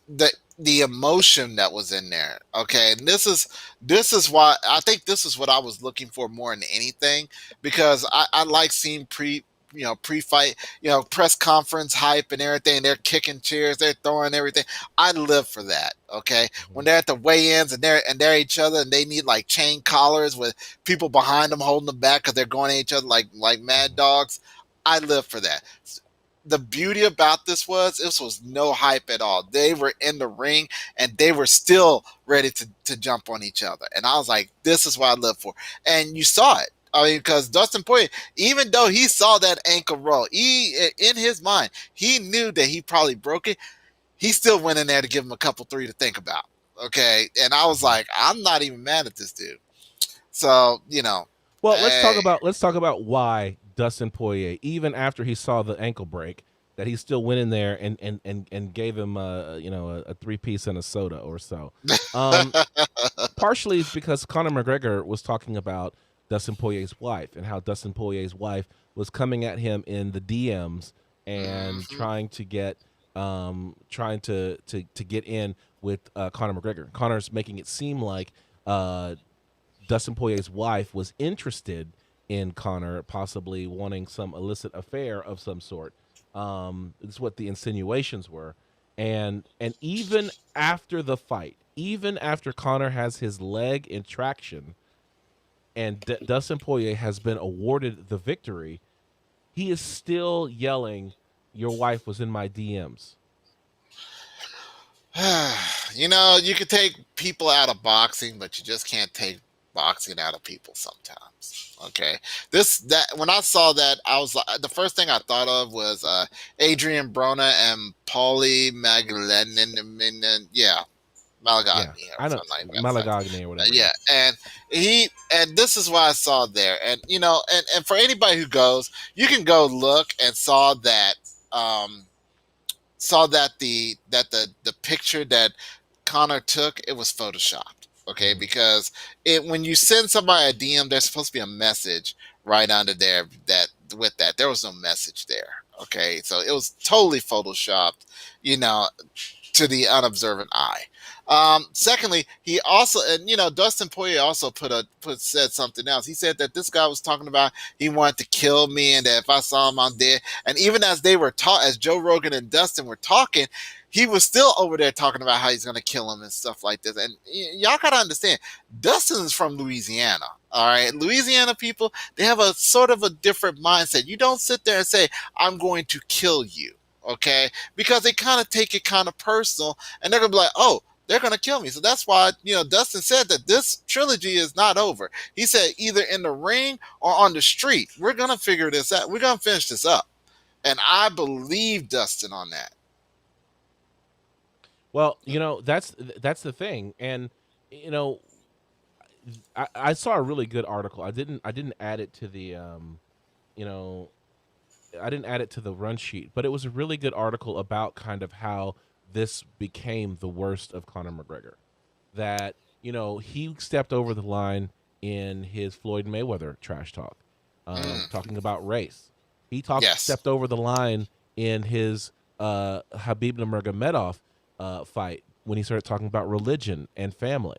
the emotion that was in there. Okay, and this is why I think this is what I was looking for more than anything, because I like seeing pre-fight, press conference hype and everything. They're kicking chairs, they're throwing everything. I live for that. Okay, Mhm. when they're at the weigh-ins and they're each other and they need like chain collars with people behind them holding them back because they're going at each other like mad Mhm. dogs. I live for that. The beauty about this was no hype at all. They were in the ring and they were still ready to jump on each other. And I was like, this is what I live for. And you saw it. I mean, because Dustin Poirier, even though he saw that ankle roll, he in his mind, he knew that he probably broke it. He still went in there to give him a couple three to think about. Okay. And I was Mhm. like, I'm not even mad at this dude. So, Well, hey, let's talk about why Dustin Poirier, even after he saw the ankle break, that he still went in there and gave him a 3 piece and a soda or so. Um, Partially it's because Conor McGregor was talking about Dustin Poirier's wife and how Dustin Poirier's wife was coming at him in the DMs and mhm. trying to get in with Conor McGregor. Conor's making it seem like Dustin Poirier's wife was interested in Conor, possibly wanting some illicit affair of some sort. It's what the insinuations were, and even after the fight, even after Conor has his leg in traction, and Dustin Poirier has been awarded the victory, he is still yelling, "Your wife was in my DMs." You can take people out of boxing, but you just can't take boxing out of people sometimes. Okay. That when I saw that, I was like, the first thing I thought of was Adrian Brona and Paulie Magdalene. Yeah. Yeah, Malagagny or I know something like that. So, Malagagny or whatever. yeah, and this is why I saw there, and and for anybody who goes, you can go look and um saw that the picture that Conor took, it was photoshopped. Okay, Mm-hmm. because when you send somebody a DM, there's supposed to be a message right under there that with that there was no message there. Okay, so it was totally photoshopped. You know, to the unobservant eye. Secondly, he also, and Dustin Poirier also said something else. He said that this guy was talking about he wanted to kill me, and that if I saw him, I'm dead. And even as they were as Joe Rogan and Dustin were talking, he was still over there talking about how he's going to kill him and stuff like this. And y'all gotta understand, Dustin is from Louisiana. All right, Louisiana people, they have a sort of a different mindset. You don't sit there and say, "I'm going to kill you." Okay, because they kind of take it kind of personal, and they're gonna be like, "Oh, they're gonna kill me." So that's why Dustin said that this trilogy is not over. He said either in the ring or on the street, we're gonna figure this out. We're gonna finish this up, and I believe Dustin on that. Well, that's the thing, and you know, I saw a really good article. I didn't add it to the you know, I didn't add it to the run sheet, but it was a really good article about kind of how this became the worst of Conor McGregor. That he stepped over the line in his Floyd Mayweather trash talk, Mm, talking about race. He yes. stepped over the line in his Habib Nurmagomedov fight when he started talking about religion and family,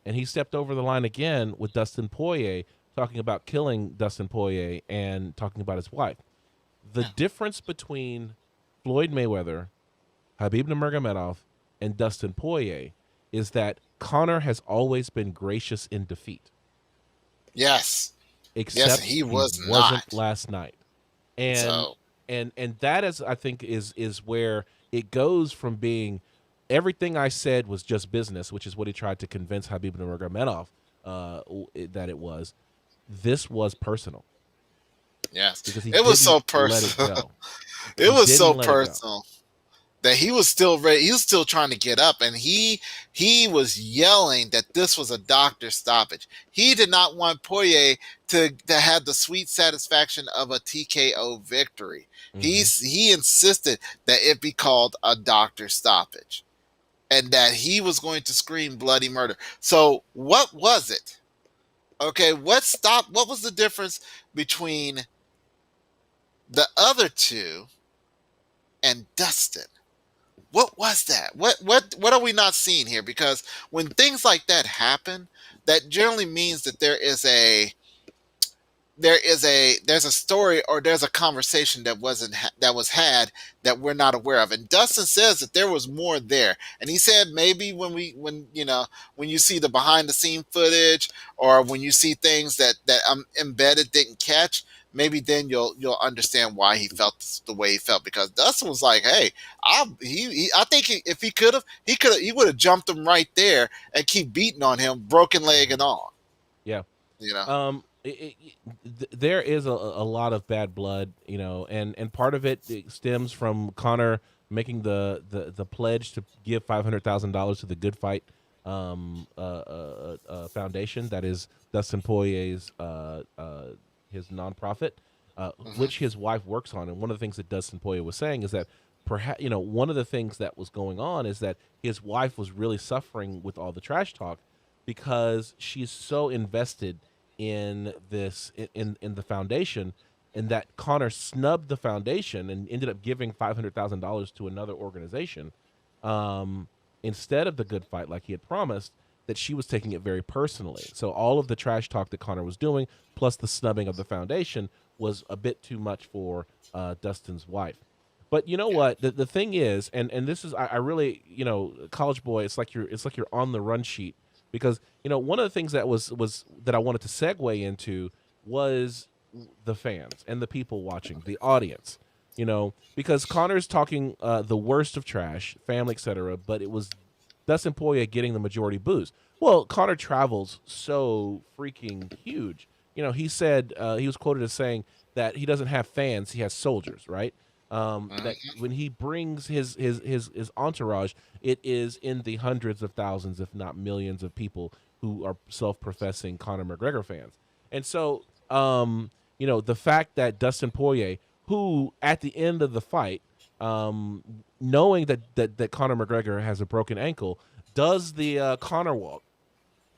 and he stepped over the line again with Dustin Poirier talking about killing Dustin Poirier and talking about his wife. The Yeah. difference between Floyd Mayweather, Habib Nurmagomedov, and Dustin Poirier is that Conor has always been gracious in defeat, Yes. Yes. except He he was wasn't not. last night. And So and that is, I think, is where it goes from being everything I said was just business, which is what he tried to convince Habib Nurmagomedov that it was. This was personal because yes, he it was didn't so let it personal. go. It He was didn't so let it go. personal that he was still ready. He was still trying to get up, and he was yelling that this was a doctor stoppage. He did not want Poirier to have the sweet satisfaction of a TKO victory. Hmm. He insisted that it be called a doctor stoppage, and that he was going to scream bloody murder. So what was it? Okay, what was the difference between the other two and Dustin? What was that? What are we not seeing here? Because when things like that happen, that generally means that there's a story or there's a conversation that that was had that we're not aware of. And Dustin says that there was more there, and he said maybe when you see the behind the scene footage, or when you see things that embedded didn't catch, maybe then you'll understand why he felt the way he felt. Because Dustin was like, hey, I think if he would have jumped him right there and keep beating on him, broken leg Hmm. and all. Yeah. You know. There is a lot of bad blood, and part of it stems from Connor making the pledge to give $500,000 to the Good Fight foundation. That is Dustin Poirier's his nonprofit, Hmm. which his wife works on. And one of the things that Dustin Poirier was saying is that perhaps one of the things that was going on is that his wife was really suffering with all the trash talk because she's so invested in this in the foundation, and that Connor snubbed the foundation and ended up giving $500,000 to another organization um, instead of the Good Fight like he had promised. That she was taking it very personally. So all of the trash talk that Connor was doing, plus the snubbing of the foundation, was a bit too much for Dustin's wife. But you know Yeah. what? The thing is, and this is I really college boy. It's like you're on the run sheet because one of the things that was that I wanted to segue into was the fans and the people watching, the audience. Because Connor's talking the worst of trash, family, etc. But it was Dustin Poirier getting the majority booze. Well, Connor travels so freaking huge. He said he was quoted as saying that he doesn't have fans, he has soldiers, right? That Mhm. when he brings his entourage, it is in the hundreds of thousands, if not millions, of people who are self-professing Conor McGregor fans. And so, the fact that Dustin Poirier, who at the end of the fight, knowing that Conor McGregor has a broken ankle, does the Conor walk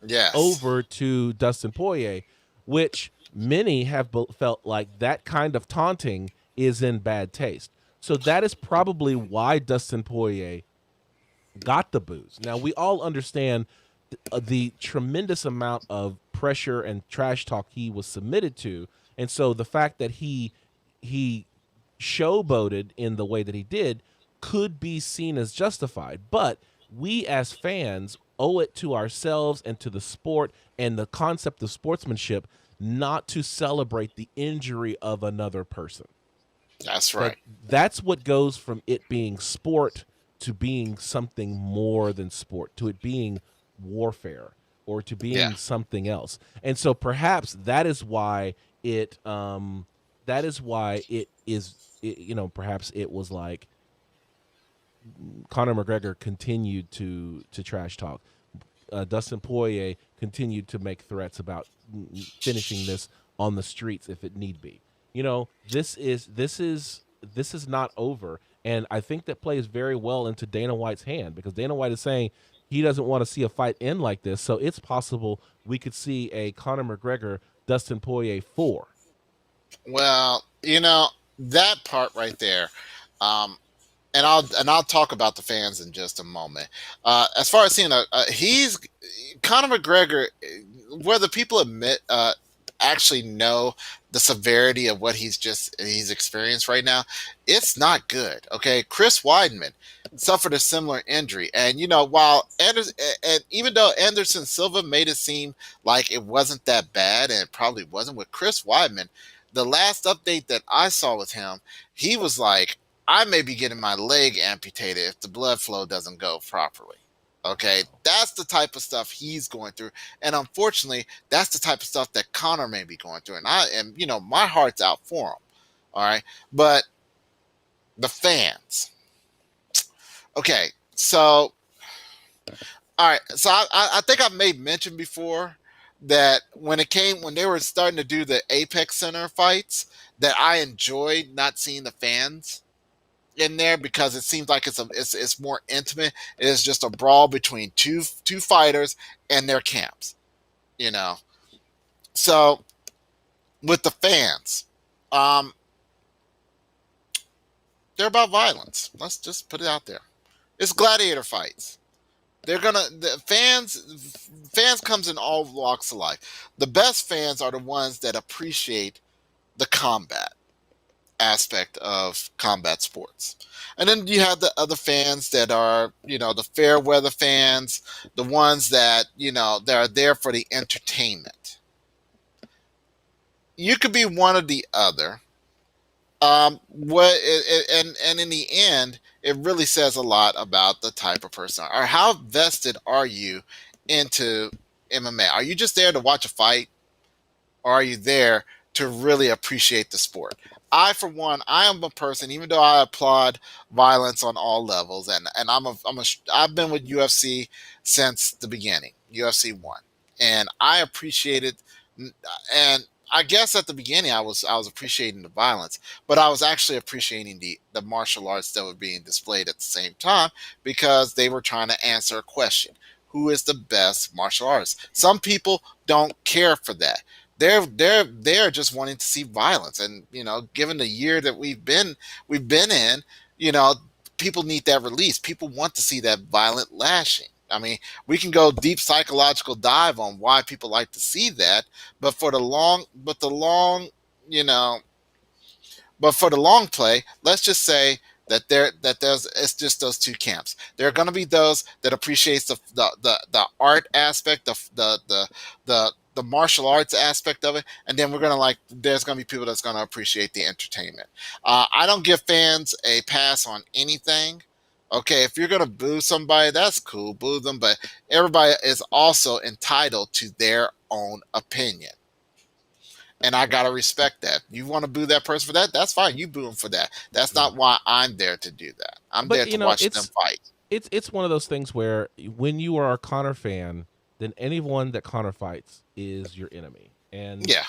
Yes. over to Dustin Poirier, which many have felt like that kind of taunting is in bad taste. So that is probably why Dustin Poirier got the booze. Now we all understand the tremendous amount of pressure and trash talk he was submitted to, and so the fact that he showboated in the way that he did could be seen as justified. But we as fans owe it to ourselves and to the sport and the concept of sportsmanship not to celebrate the injury of another person. That's that right. that's what goes from it being sport to being something more than sport, to it being warfare, or to Yeah. being something else. And so perhaps it that is why it is perhaps it was like Conor McGregor continued to trash talk. Dustin Poirier continued to make threats about finishing this on the streets if it need be. This is not over, and I think that plays very well into Dana White's hand, because Dana White is saying he doesn't want to see a fight end like this. So it's possible we could see a Conor McGregor Dustin Poirier 4. Well, that part right there. Um, and I'll talk about the fans in just a moment. As far as seeing he's Conor McGregor, whether people actually know the severity of what he's experienced right now, it's not good. Okay, Chris Weidman suffered a similar injury, and while Anderson, and even though Anderson Silva made it seem like it wasn't that bad, and it probably wasn't with Chris Weidman, the last update that I saw with him, he was like, I may be getting my leg amputated if the blood flow doesn't go properly. Okay, that's the type of stuff he's going through, and unfortunately, that's the type of stuff that Connor may be going through. And my heart's out for him. All right, but the fans. Okay, so all right, so I think I've made mention before that when they were starting to do the Apex Center fights, that I enjoyed not seeing the fans in there because it seems like it's more intimate. It is just a brawl between two fighters and their camps, you know. So with the fans, um, they're about violence. Let's just put it out there. It's gladiator fights. The fans comes in all walks of life. The best fans are the ones that appreciate the combat aspect of combat sports. And then you have the other fans that are, the fair weather fans, the ones that are there for the entertainment. You could be one or the other. And in the end, it really says a lot about the type of person, or how vested are you into MMA? Are you just there to watch a fight, or are you there to really appreciate the sport? I, for one, I am a person. Even though I applaud violence on all levels, and I've been with UFC since the beginning, UFC one, and I appreciate it. And I guess at the beginning, I was appreciating the violence, but I was actually appreciating the martial arts that were being displayed at the same time, because they were trying to answer a question: who is the best martial artist? Some people don't care for that. They're just wanting to see violence, and given the year that we've been in, you know, people need that release. People want to see that violent lashing. I mean, we can go deep psychological dive on why people like to see that, but you know, for the long play, let's just say that there's it's just those two camps. There are going to be those that appreciates the art aspect, the martial arts aspect of it, and then there's going to be people that's going to appreciate the entertainment. I don't give fans a pass on anything. Okay, if you're going to boo somebody, that's cool, boo them, but everybody is also entitled to their own opinion. And I gotta respect that. You want to boo that person for that? That's fine. You boo them for that. That's Yeah. not why I'm there to do that. I'm But there to watch them fight. it's one of those things where when you are a Conor fan, then anyone that Conor fights is your enemy, and Yeah.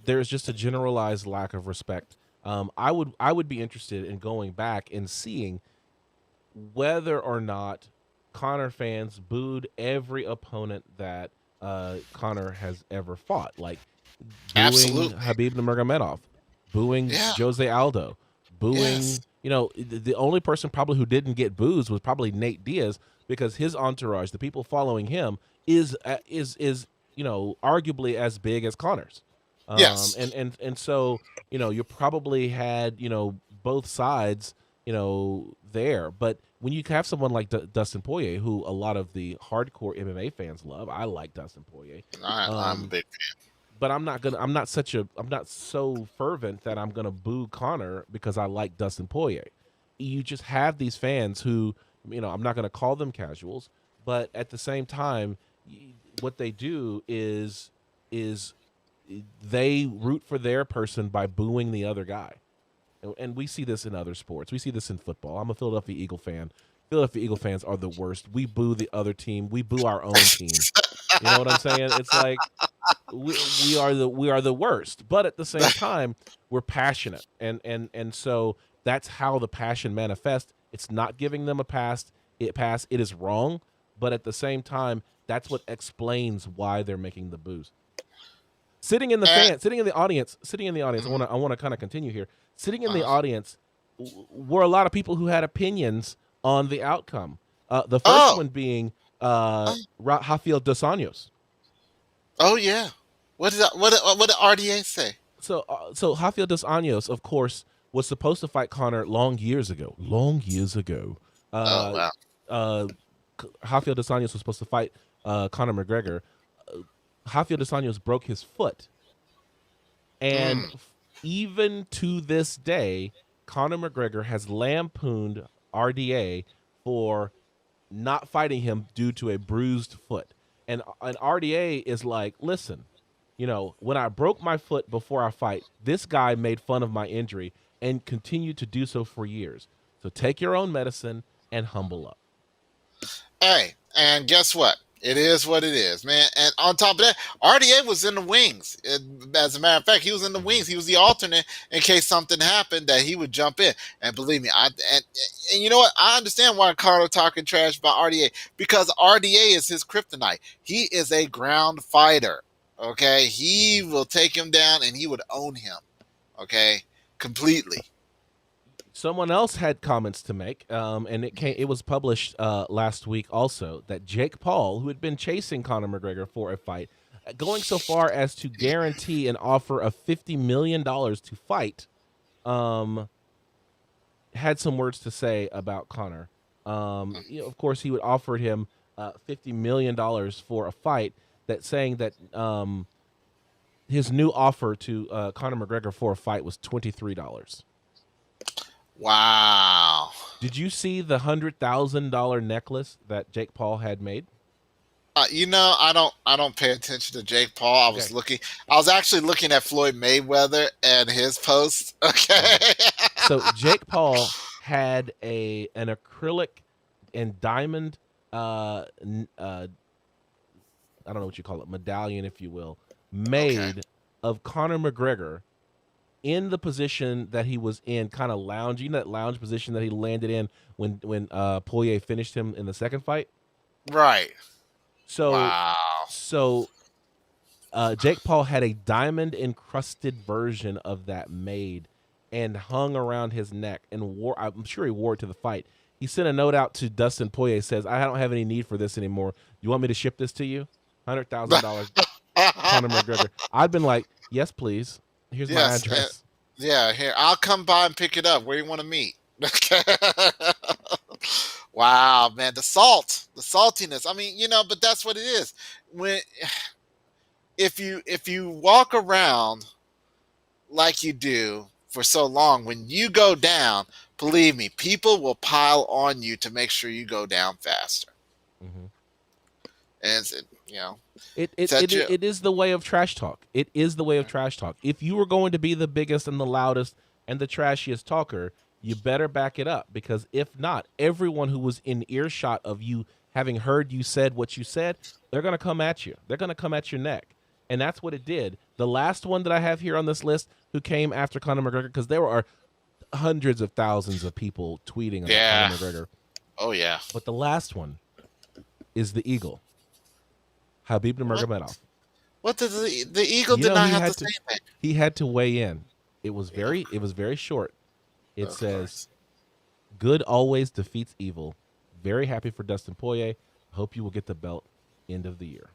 there's just a generalized lack of respect. I would be interested in going back and seeing whether or not Conor fans booed every opponent that Conor has ever fought, like booing Absolutely. Habib Nurmagomedov, booing Yeah. Jose Aldo, booing. Yes. The only person probably who didn't get boos was probably Nate Diaz because his entourage, the people following him, is arguably as big as Conor's. Yes. And so you probably had both sides there, but when you have someone like Dustin Poirier, who a lot of the hardcore MMA fans love, I like Dustin Poirier. I'm a Um, big fan. but I'm not so fervent that I'm gonna boo Conor because I like Dustin Poirier. You just have these fans who, I'm not gonna call them casuals, but at the same time, what they do is they root for their person by booing the other guy. And we see this in other sports. We see this in football. I'm a Philadelphia Eagle fan. Philadelphia Eagle fans are the worst. We boo the other team. We boo our own team. You know what I'm saying? It's like we are the worst, but at the same time, we're passionate, and so that's how the passion manifests. It's not giving them a pass. It is wrong, but at the same time, that's what explains why they're making the boos. And, Sitting in the audience. mhm. I want to kind of continue here. Sitting in the uh, audience were a lot of people who had opinions on the outcome. The first oh, one being uh, Rafael dos Anjos. oh yeah. What did RDA say? So Rafael dos Anjos, of course, was supposed to fight Conor long years ago. Long years ago. Oh Uh, wow. uh, Rafael dos Anjos was supposed to fight Conor McGregor. Rafael dos Anjos broke his foot, and Mm. even to this day, Conor McGregor has lampooned RDA for not fighting him due to a bruised foot. And RDA is like, listen, when I broke my foot before I fight, this guy made fun of my injury and continued to do so for years. So take your own medicine and humble up. Hey, and guess what? It is what it is, man. And on top of that, RDA was in the wings. As a matter of fact, he was in the Mm-hmm. wings. He was the alternate in case something happened that he would jump in. And believe me, and you know what? I understand why Carter talking trash about RDA because RDA is his kryptonite. He is a ground fighter. Okay, he Mm-hmm. will take him down and he would own him. Okay, completely. Someone else had comments to make, and it was published last week also that Jake Paul, who had been chasing Conor McGregor for a fight, going so far as to guarantee an offer of $50 million to fight, um, had some words to say about Conor. Of course, he would offered him $50 million for a fight. That saying that his new offer to Conor McGregor for a fight was $23. Wow. Did you see the $100,000 necklace that Jake Paul had made? I don't pay attention to Jake Paul. Okay. I was actually looking at Floyd Mayweather and his posts. Okay. Okay. So Jake Paul had an acrylic and diamond I don't know what you call it, medallion, if you will, Okay. made of Conor McGregor in the position that he was in, kind of lounging, that lounge position that he landed in when Poirier finished him in the second fight. Right. So Wow. so Jake Paul had a diamond encrusted version of that made and hung around his neck and wore. I'm sure he wore it to the fight. He sent a note out to Dustin Poirier. Says, "I don't have any need for this anymore. You want me to ship this to you? $100,000, Conor McGregor." I've been like, "Yes, please. Here's my Yes. address." Yeah. Here, I'll come by and pick it up. Where you want to meet? Okay. Wow, man. The saltiness. I mean, but that's what it is. When if you walk around like you do for so long, when you go down, believe me, people will pile on you to make sure you go down faster. Hmm. and it's, you know, It set you. it is the way of trash talk. It is the way of trash talk. If you were going to be the biggest and the loudest and the trashiest talker, you better back it up, because if not, everyone who was in earshot of you, having heard you said what you said, they're going to come at you. They're going to come at your neck. And that's what it did. The last one that I have here on this list who came after Conor McGregor, because there are hundreds of thousands of people tweeting about Yeah. Conor McGregor. Oh yeah. But the last one is the Eagle, Khabib Nurmagomedov. What did the Eagle did not have to say that? He had to weigh in. It was very short. It says, "Good always defeats evil. Very happy for Dustin Poirier. Hope you will get the belt end of the year."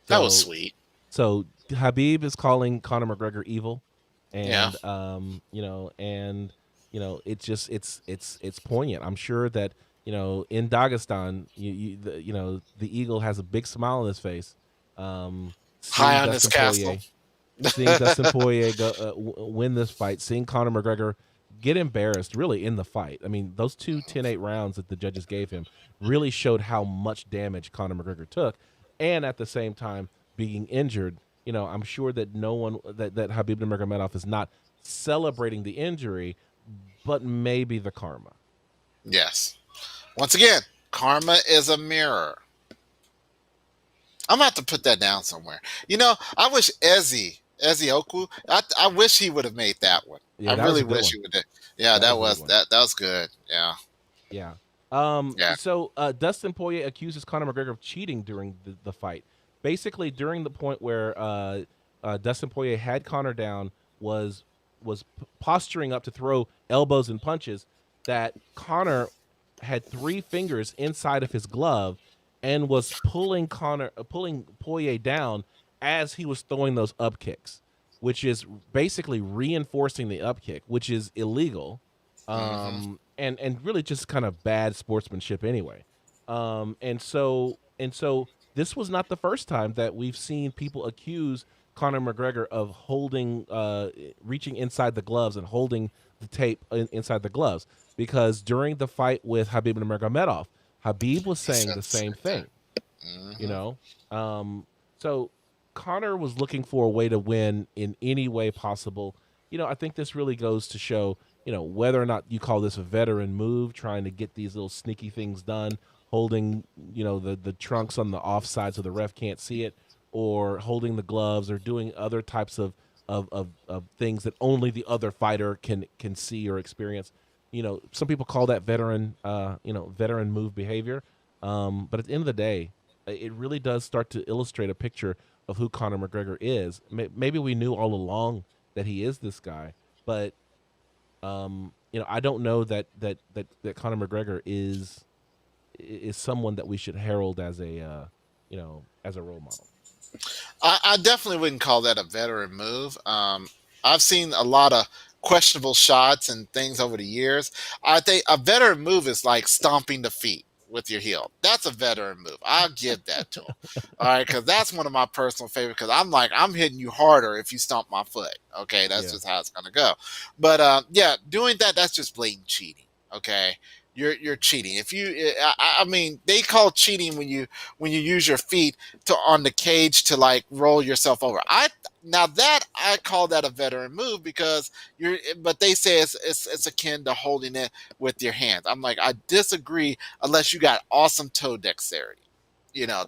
That was sweet. So Khabib is calling Conor McGregor evil, and it's poignant. I'm sure that in Dagestan, the Eagle has a big smile on his face. High on his castle. Seeing Dustin Poirier win this fight, seeing Conor McGregor get embarrassed really in the fight. I mean, those 10-8 rounds that the judges gave him really showed how much damage Conor McGregor took, and at the same time being injured. I'm sure that no one that Khabib Nurmagomedov is not celebrating the injury, but maybe the karma. Yes. Once again, karma is a mirror. I'm gonna have to put that down somewhere. I wish Ezioku. I wish he would have made that one. Yeah, I really wish he would have. Yeah, that was good. Yeah. Yeah. Yeah. So Dustin Poirier accuses Conor McGregor of cheating during the fight. Basically, during the point where Dustin Poirier had Conor down, was posturing up to throw elbows and punches, that Conor had 3 fingers inside of his glove and was pulling Poirier down as he was throwing those up kicks, which is basically reinforcing the up kick, which is illegal, and really just kind of bad sportsmanship anyway. And so this was not the first time that we've seen people accuse Conor McGregor of reaching inside the gloves and holding the tape inside the gloves, because during the fight with Khabib Nurmagomedov, Khabib was saying the same thing. So Conor was looking for a way to win in any way possible. I think this really goes to show, whether or not you call this a veteran move, trying to get these little sneaky things done, holding, the trunks on the offside so the ref can't see it, or holding the gloves, or doing other types of things that only the other fighter can see or experience. Some people call that veteran move behavior. But at the end of the day, it really does start to illustrate a picture of who Conor McGregor is. Maybe we knew all along that he is this guy, but I don't know that Conor McGregor is someone that we should herald as a role model. I definitely wouldn't call that a veteran move. I've seen a lot of questionable shots and things over the years. I think a veteran move is like stomping the feet with your heel. That's a veteran move. I'll give that to him. All right, because that's one of my personal favorites. Because I'm hitting you harder if you stomp my foot. Okay, that's just how it's gonna go. But doing that's just blatant cheating. Okay. You're cheating. If you, I mean, they call cheating when you use your feet on the cage to like roll yourself over. I call that a veteran move, because but they say it's akin to holding it with your hands. I'm like, I disagree unless you got awesome toe dexterity.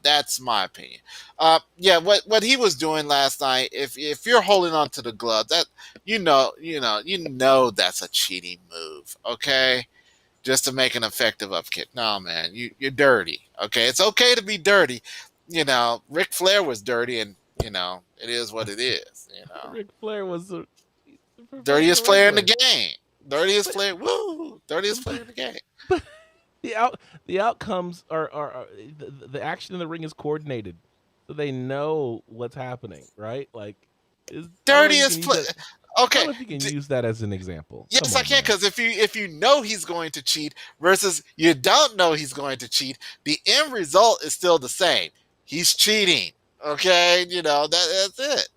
That's my opinion. What he was doing last night, if you're holding on to the glove, that that's a cheating move. Okay. Just to make an effective up kick. No, man, you're dirty. Okay, it's okay to be dirty. Ric Flair was dirty, and it is what it is. Ric Flair was the dirtiest player in the game. Dirtiest player. Woo! Dirtiest player in the game. But the outcomes are the action in the ring is coordinated, so they know what's happening, right? Like, dirtiest player. Okay, I don't know if you can use that as an example. Yes, I can, because if you know he's going to cheat versus you don't know he's going to cheat, the end result is still the same. He's cheating. Okay, that's it.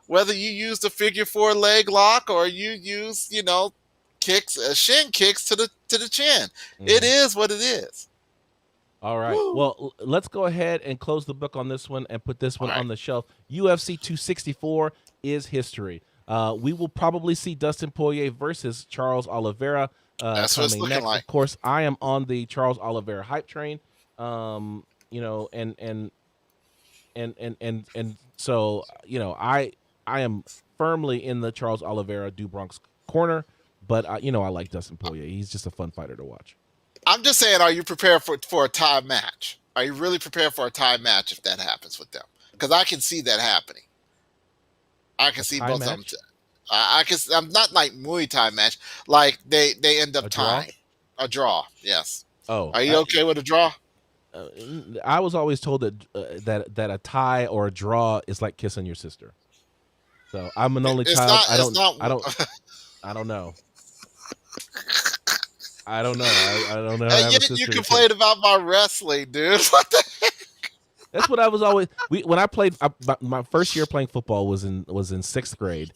Whether you use the figure 4 leg lock or you use kicks, shin kicks to the chin, it is what it is. All right. Woo. Well, let's go ahead and close the book on this one and put this one All right. on the shelf. UFC 264 is history. We will probably see Dustin Poirier versus Charles Oliveira That's what it's coming looking next. like. Of course, I am on the Charles Oliveira hype train. And so I am firmly in the Charles Oliveira do Bronx corner, but I like Dustin Poirier. He's just a fun fighter to watch. I'm just saying, are you prepared for a tie match? Are you really prepared for a tie match if that happens with them? Because I can see that happening. I can see both of them. I can. I'm not like Muay Thai match. Like they end up tying. A draw. Yes. Oh, are you okay with a draw? I was always told that a tie or a draw is like kissing your sister. So I'm an only child. I don't know. I don't know. I don't know. And yet you complained about my wrestling, dude. What the heck? That's what I was always. When I played, my first year playing football was in 6th grade.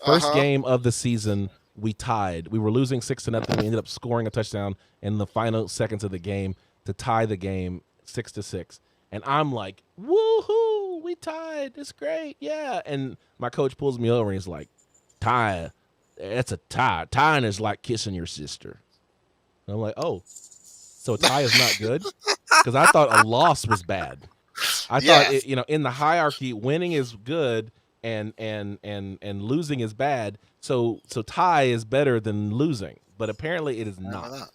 First game of the season, we tied. We were losing 6-0. We ended up scoring a touchdown in the final seconds of the game to tie the game 6-6. And I'm like, woohoo, we tied. It's great. Yeah. And my coach pulls me over and he's like, tie. That's a tie. Tying is like kissing your sister. And I'm like, oh, so a tie is not good? Because I thought a loss was bad. I thought, in the hierarchy, winning is good and losing is bad. So tie is better than losing. But apparently it is not.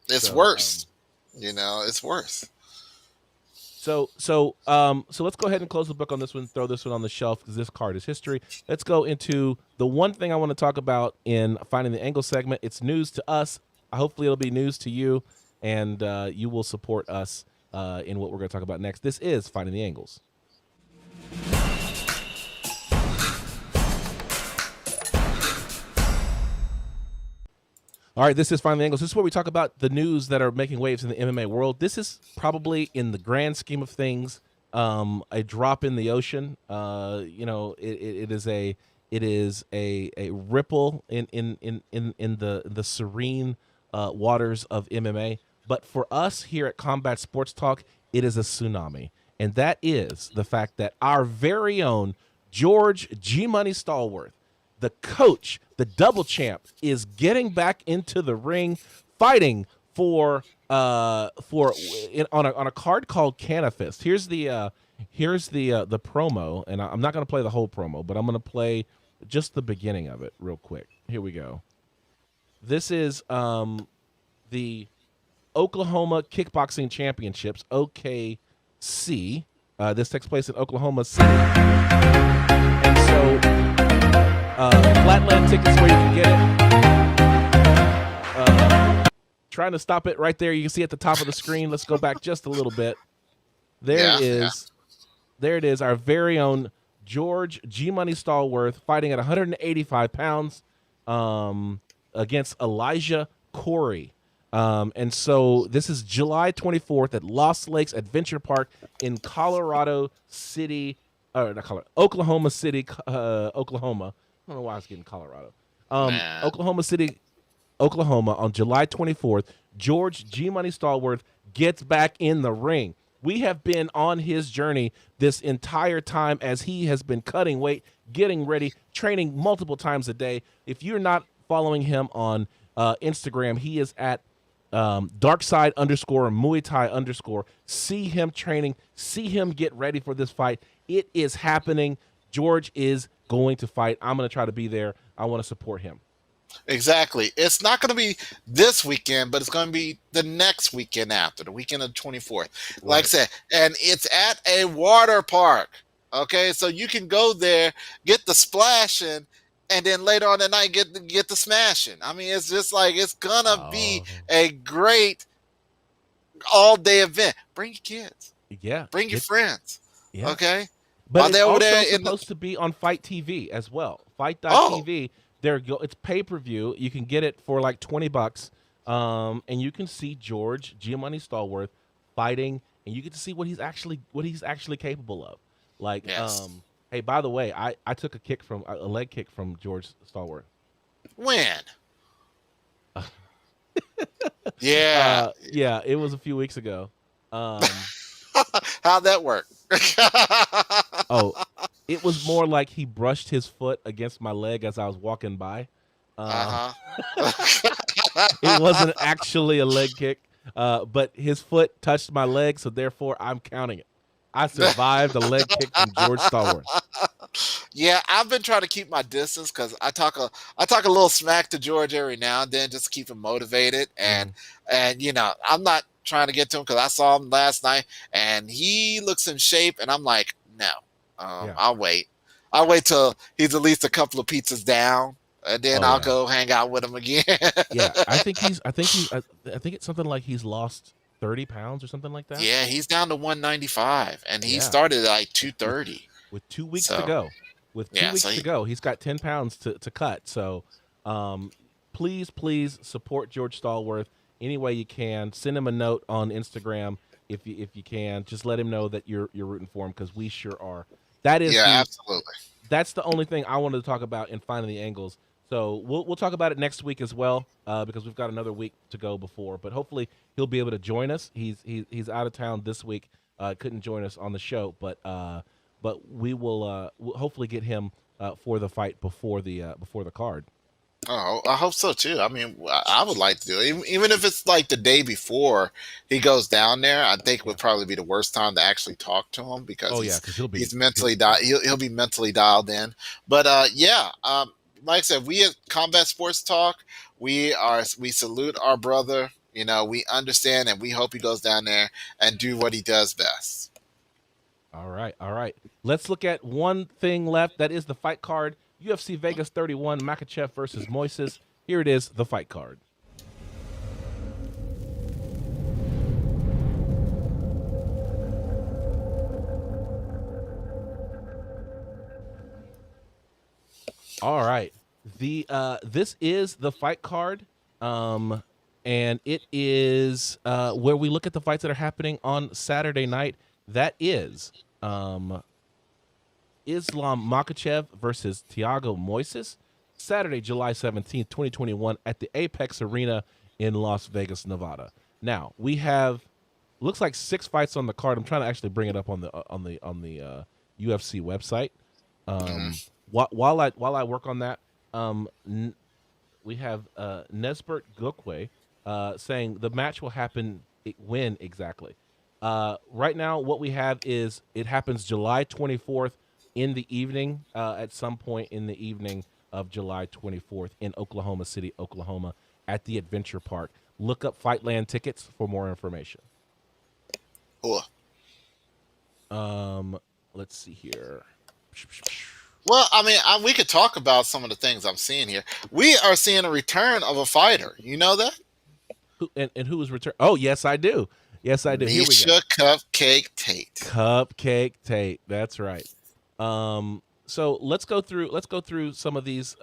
It's worse. It's worse. So let's go ahead and close the book on this one, throw this one on the shelf because this card is history. Let's go into the one thing I want to talk about in Finding the Angle segment. It's news to us. Hopefully it'll be news to you, and you will support us in what we're going to talk about next. This is Finding the Angles. All right, this is Finding the Angles. This is where we talk about the news that are making waves in the MMA world. This is probably, in the grand scheme of things, a drop in the ocean. It is a ripple in the serene waters of MMA. But for us here at Combat Sports Talk, it is a tsunami. And that is the fact that our very own George G Money Stallworth, the coach, the double champ, is getting back into the ring, fighting on a card called Canafist. Here's the promo, and I'm not going to play the whole promo, but I'm going to play just the beginning of it real quick. Here we go. This is the Oklahoma Kickboxing Championships, OKC. This takes place in Oklahoma City, and so. Flatland tickets where you can get it. Trying to stop it right there. You can see at the top of the screen. Let's go back just a little bit. There it is. Our very own George G Money Stallworth fighting at 185 pounds against Elijah Corey. And so this is July 24th at Lost Lakes Adventure Park in Oklahoma City, Oklahoma. I don't know why I was getting Colorado. Oklahoma City, Oklahoma on July 24th. George G Money Stallworth gets back in the ring. We have been on his journey this entire time as he has been cutting weight, getting ready, training multiple times a day. If you're not following him on Instagram, he is at darkside_ Muay Thai_. See him training, see him get ready for this fight. It is happening. George is going to fight. I'm going to try to be there. I want to support him. Exactly. It's not going to be this weekend, but it's going to be the next weekend after, the weekend of the 24th. Right. Like I said, and it's at a water park. Okay, so you can go there, get the splashing, and then later on the night get the smashing. I mean, it's just like it's gonna be a great all-day event. Bring your kids. Yeah. Bring your friends. Yeah. Okay. But it's also supposed to be on Fight TV as well. Fight.tv. There you go. It's pay-per-view. You can get it for like $20. And you can see George G Money Stallworth fighting, and you get to see what he's actually capable of. Like, yes. Hey, by the way, I took a leg kick from George Stallworth. When? Yeah. Yeah, it was a few weeks ago. How'd that work? Oh, it was more like he brushed his foot against my leg as I was walking by. Uh, it wasn't actually a leg kick, but his foot touched my leg, so therefore I'm counting it. I survived a leg kick from George Stallworth. Yeah, I've been trying to keep my distance because I talk a little smack to George every now and then just to keep him motivated, and you know I'm not trying to get to him because I saw him last night and he looks in shape, and I'm like, no, Yeah. I'll wait. I'll wait till he's at least a couple of pizzas down, and then I'll go hang out with him again. Yeah, I think I think it's something like he's lost 30 pounds or something like that. Yeah, he's down to 195, and he Yeah. started at like 230. With 2 weeks to go. With 2 weeks to go, he's got 10 pounds to cut. So please support George Stallworth any way you can. Send him a note on Instagram if you can. Just let him know that you're rooting for him, because we sure are. That is absolutely. That's the only thing I wanted to talk about in Finding the Angles. So we'll talk about it next week as well, because we've got another week to go before. But hopefully he'll be able to join us. He's out of town this week. Couldn't join us on the show, but we will we'll hopefully get him for the fight before the card. Oh, I hope so too. I mean, I would like to do it, even if it's like the day before he goes down there. I think would probably be the worst time to actually talk to him because he's mentally he'll be mentally dialed in. But like I said, we at Combat Sports Talk, we salute our brother. You know, we understand, and we hope he goes down there and do what he does best. All right. Let's look at one thing left. That is the fight card. UFC Vegas 31, Makhachev versus Moises. Here it is, the fight card. All right. This is the fight card. And it is where we look at the fights that are happening on Saturday night. That is Islam Makhachev versus Thiago Moises, Saturday, July 17th, 2021, at the Apex Arena in Las Vegas, Nevada. Now, we have looks like 6 fights on the card. I'm trying to actually bring it up on the UFC website. While I work on that, we have Nesbert Gokwe saying the match will happen when exactly. Right now, what we have is it happens July 24th in the evening, at some point in the evening of July 24th in Oklahoma City, Oklahoma, at the Adventure Park. Look up Fightland tickets for more information. Cool. Let's see here. Well, I mean, we could talk about some of the things I'm seeing here. We are seeing a return of a fighter. You know that? Who is return? Oh, yes, I do. Yes, I do. Here we go. Cupcake Tate. Cupcake Tate. That's right. So let's go through some of these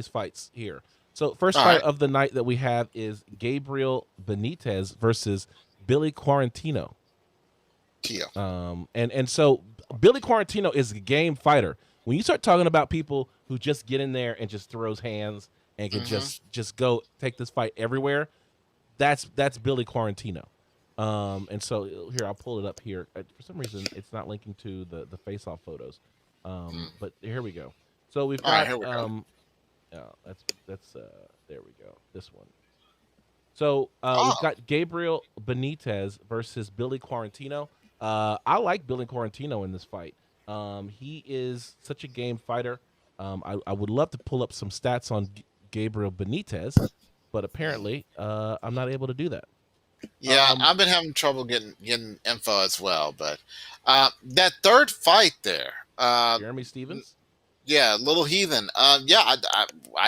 fights here. So first fight of the night that we have is Gabriel Benitez versus Billy Quarantino. And so Billy Quarantino is a game fighter. When you start talking about people who just get in there and just throws hands and can just go take this fight everywhere, that's Billy Quarantino. And so here, I'll pull it up here. For some reason, it's not linking to the face-off photos. But here we go. So we've got that's there we go. This one. So we've got Gabriel Benitez versus Billy Quarantino. I like Billy Quarantino in this fight. He is such a game fighter. I would love to pull up some stats on Gabriel Benitez, but apparently I'm not able to do that. Yeah, I've been having trouble getting info as well. But that third fight there, Jeremy Stevens. Yeah, Little Heathen. I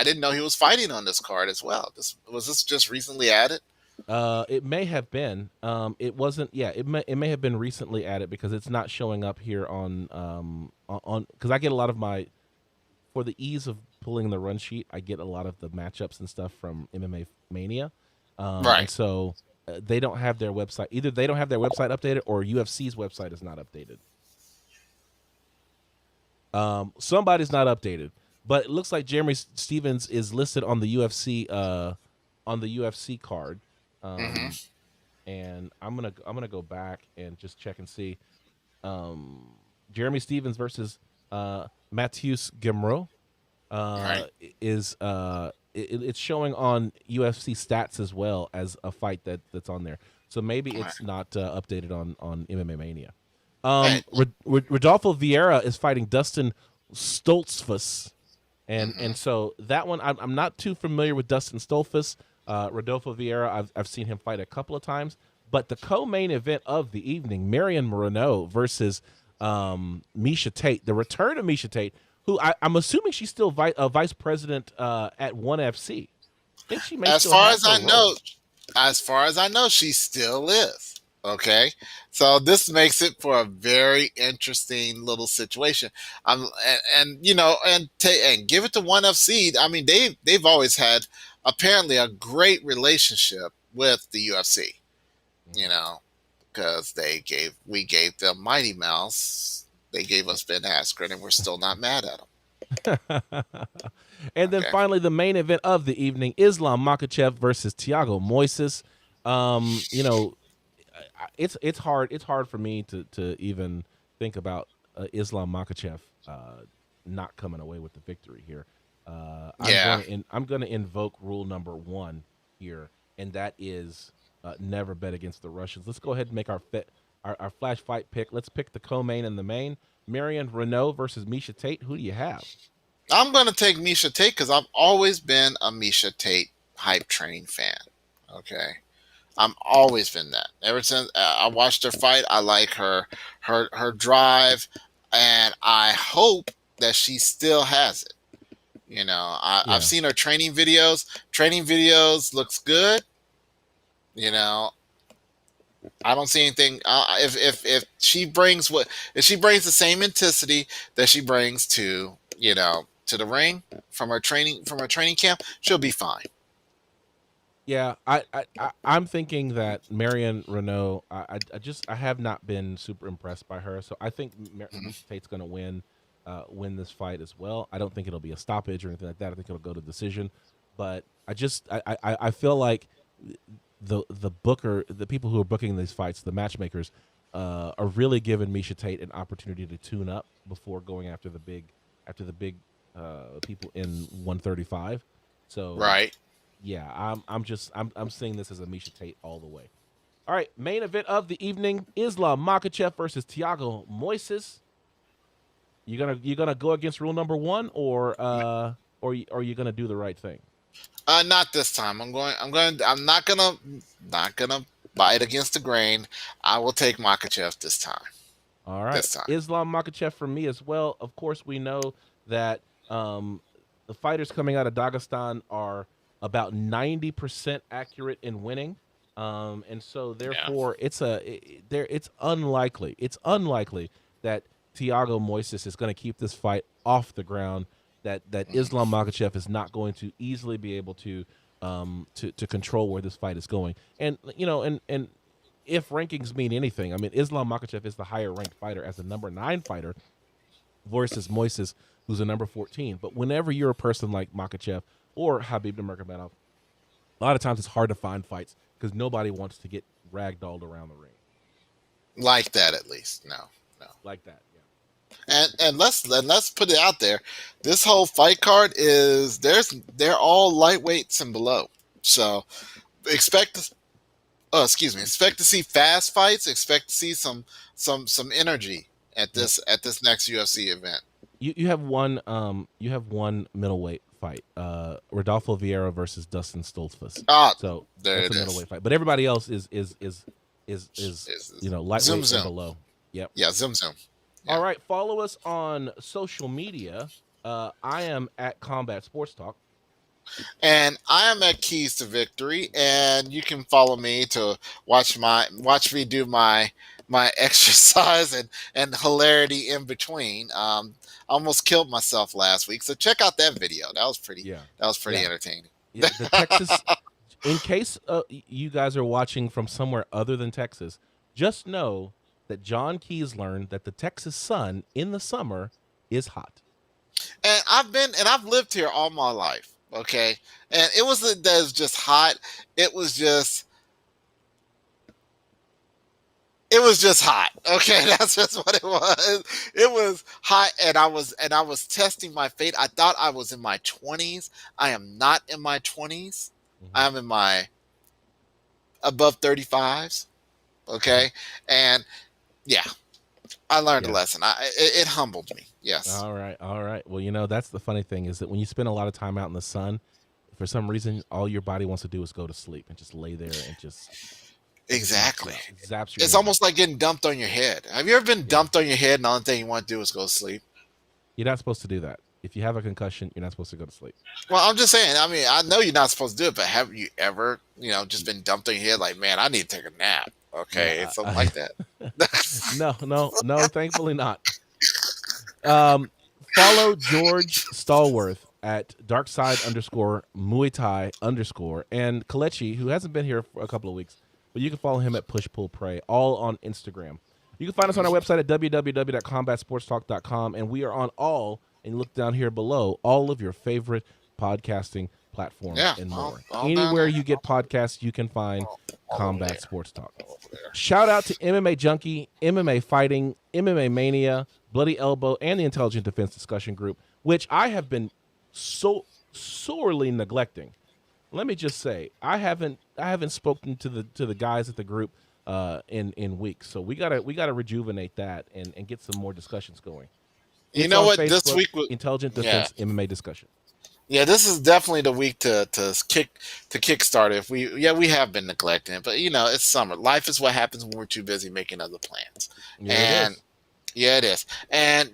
didn't know he was fighting on this card as well. Was this just recently added? It may have been. It wasn't. Yeah, it may have been recently added because it's not showing up here on because I get a lot of my, for the ease of pulling the run sheet, I get a lot of the matchups and stuff from MMA Mania. Right. And so they don't have their website. Either they don't have their website updated or UFC's website is not updated. Somebody's not updated, but it looks like Jeremy Stevens is listed on the UFC card. and I'm gonna go back and just check and see. Um, Jeremy Stevens versus Matheus Gamrot Right. is it's showing on UFC stats as well as a fight that's on there. So maybe Right. it's not updated on MMA Mania. Hey, Rodolfo Vieira is fighting Dustin Stoltzfus, and mhm. so that one I'm not too familiar with Dustin Stoltzfus. Rodolfo Vieira, I've seen him fight a couple of times, but the co-main event of the evening, Marion Renault versus Misha Tate, the return of Misha Tate, who I'm assuming she's still vice president at ONE FC. I think she may As still far have as her I role. know, she still is. Okay, so this makes it for a very interesting little situation. And and give it to ONE FC. I mean, they've always had apparently a great relationship with the UFC. You know, because we gave them Mighty Mouse, they gave us Ben Askren, and we're still not mad at them. And then Okay. finally, the main event of the evening: Islam Makhachev versus Thiago Moises. You know, it's hard. It's hard for me to even think about Islam Makhachev not coming away with the victory here. Yeah, I'm going to invoke rule number one here, and that is never bet against the Russians. Let's go ahead and make our flash fight pick. Let's pick the co-main and the main. Marion Renault versus Misha Tate. Who do you have? I'm going to take Misha Tate because I've always been a Misha Tate hype train fan. Okay. I'm always been that. Ever since I watched her fight, I like her drive, and I hope that she still has it. I've Yeah, seen her training videos. Training videos looks good. You know, I don't see anything. If she brings if she brings the same intensity that she brings to to the ring from her training camp, she'll be fine. yeah. I'm thinking that Marion Renault. I have not been super impressed by her, so I think Mhm. Misha Tate's going to win this fight as well. I don't think it'll be a stoppage or anything like that. I think it'll go to decision, but I feel like the people who are booking these fights, the matchmakers, are really giving Misha Tate an opportunity to tune up before going after the big people in 135. So Right. yeah, I'm seeing this as a Misha Tate all the way. All right, main event of the evening: Islam Makhachev versus Thiago Moises. You gonna go against rule number one, or are you gonna do the right thing? Not this time. I'm not gonna bite against the grain. I will take Makachev this time. All right, This time. Islam Makhachev for me as well. Of course, we know that the fighters coming out of Dagestan are about 90% accurate in winning, and so Yeah. therefore it's unlikely. It's unlikely that Thiago Moises is going to keep this fight off the ground. That Mhm. Islam Makhachev is not going to easily be able to control where this fight is going. And and if rankings mean anything, I mean, Islam Makhachev is the higher ranked fighter as a number 9 fighter versus Moises, who's a number 14. But whenever you're a person like Makhachev or Habib Nurmagomedov, a lot of times it's hard to find fights because nobody wants to get ragdolled around the ring Like that, at least. No, no. like that. Yeah. And let's put it out there. This whole fight card is they're all lightweights and below. So expect expect to see fast fights. Expect to see some energy Yep. at this next UFC event. You have one middleweight fight, Rodolfo Vieira versus Dustin Stoltzfus. Ah, So there that's it a is. middleweight fight, but everybody else is Zoom lightweight and zoom. below. Yep. Yeah, zoom zoom. All Yeah. right, follow us on social media. I am at Combat Sports Talk. And I am at Keys to Victory, and you can follow me to watch me do my exercise and hilarity in between. I almost killed myself last week, so check out that video. Yeah, That was pretty yeah, entertaining. yeah. The Texas. In case you guys are watching from somewhere other than Texas, just know that John Keys learned that the Texas sun in the summer is hot. And I've lived here all my life. Okay, and it was just hot. It was just It was just hot. Okay, that's just what it was. It was hot, and I was testing my fate. I thought I was in my 20s. I am not in my 20s. Mm-hmm. I'm in my above 35s. Mm-hmm. Okay, and yeah, I learned a Yeah. lesson. It humbled me. Yes, All right. All right. Well, that's the funny thing is that when you spend a lot of time out in the sun, for some reason, all your body wants to do is go to sleep and just lay there and just knocks you exactly. out. It zaps your It's energy. almost like getting dumped on your head. Have you ever been Yeah. dumped on your head and the only thing you want to do is go to sleep? You're not supposed to do that. If you have a concussion, you're not supposed to go to sleep. Well, I'm just saying. I mean, I know you're not supposed to do it, but have you ever, just been dumped on your head like, man, I need to take a nap? Okay, Yeah. it's something like that. No, no, no. Thankfully not. Follow George Stallworth at darkside_Muay Thai_ and Kalechi, who hasn't been here for a couple of weeks, but you can follow him at Push Pull Pray, all on Instagram. You can find us on our website at www.combatsportstalk.com, and we are on and look down here below, all of your favorite podcasting platforms Yeah, and more. all down Anywhere there. you get podcasts, you can find All over Combat there. Sports Talk. All over there. Shout out to MMA Junkie, MMA Fighting, MMA Mania, Bloody Elbow, and the Intelligent Defense Discussion Group, which I have been so sorely neglecting. Let me just say, I haven't spoken to the guys at the group in weeks, so we gotta rejuvenate that and get some more discussions going. You It's know on what? This Facebook, week, Intelligent yeah, Defense MMA Discussion. yeah, this is definitely the week to kickstart it. If we have been neglecting it, but it's summer. Life is what happens when we're too busy making other plans, Yeah, it and is. yeah, it is. And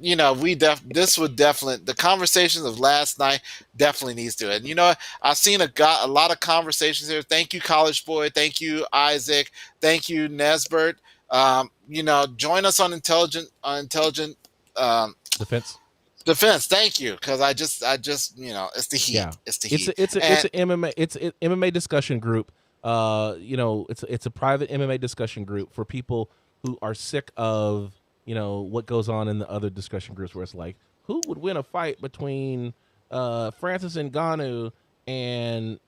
this would definitely, the conversations of last night definitely needs to. And I've seen a lot of conversations here. Thank you, College Boy. Thank you, Isaac. Thank you, Nesbert. Join us on intelligent um, Defense. defense. Thank you, because it's the Yeah, heat. It's the it's heat. it's And a MMA MMA discussion group. It's a private MMA discussion group for people who are sick of what goes on in the other discussion groups where it's like, who would win a fight between Francis Ngannou and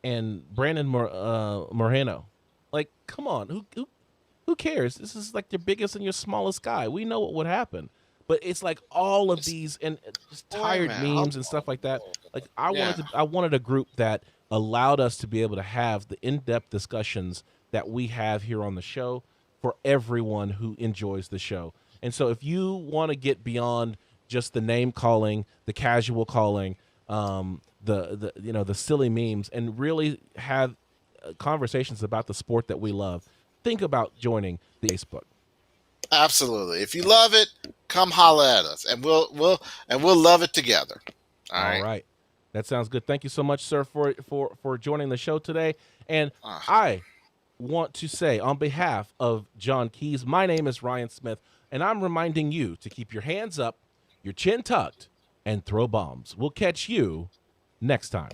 Brandon Moreno? Like, come on, who cares? This is like your biggest and your smallest guy. We know what would happen. But it's like all of these and just wait a tired minute. memes and stuff like that. Like Yeah. I wanted a group that allowed us to be able to have the in-depth discussions that we have here on the show for everyone who enjoys the show. And so if you want to get beyond just the name calling, the casual calling, the silly memes, and really have conversations about the sport that we love, think about joining the Facebook. Absolutely. If you love it, come holla at us, and we'll love it together. All All right. right. That sounds good. Thank you so much, sir, for joining the show today. And Ah. I want to say, on behalf of John Keys, my name is Ryan Smith, and I'm reminding you to keep your hands up, your chin tucked, and throw bombs. We'll catch you next time.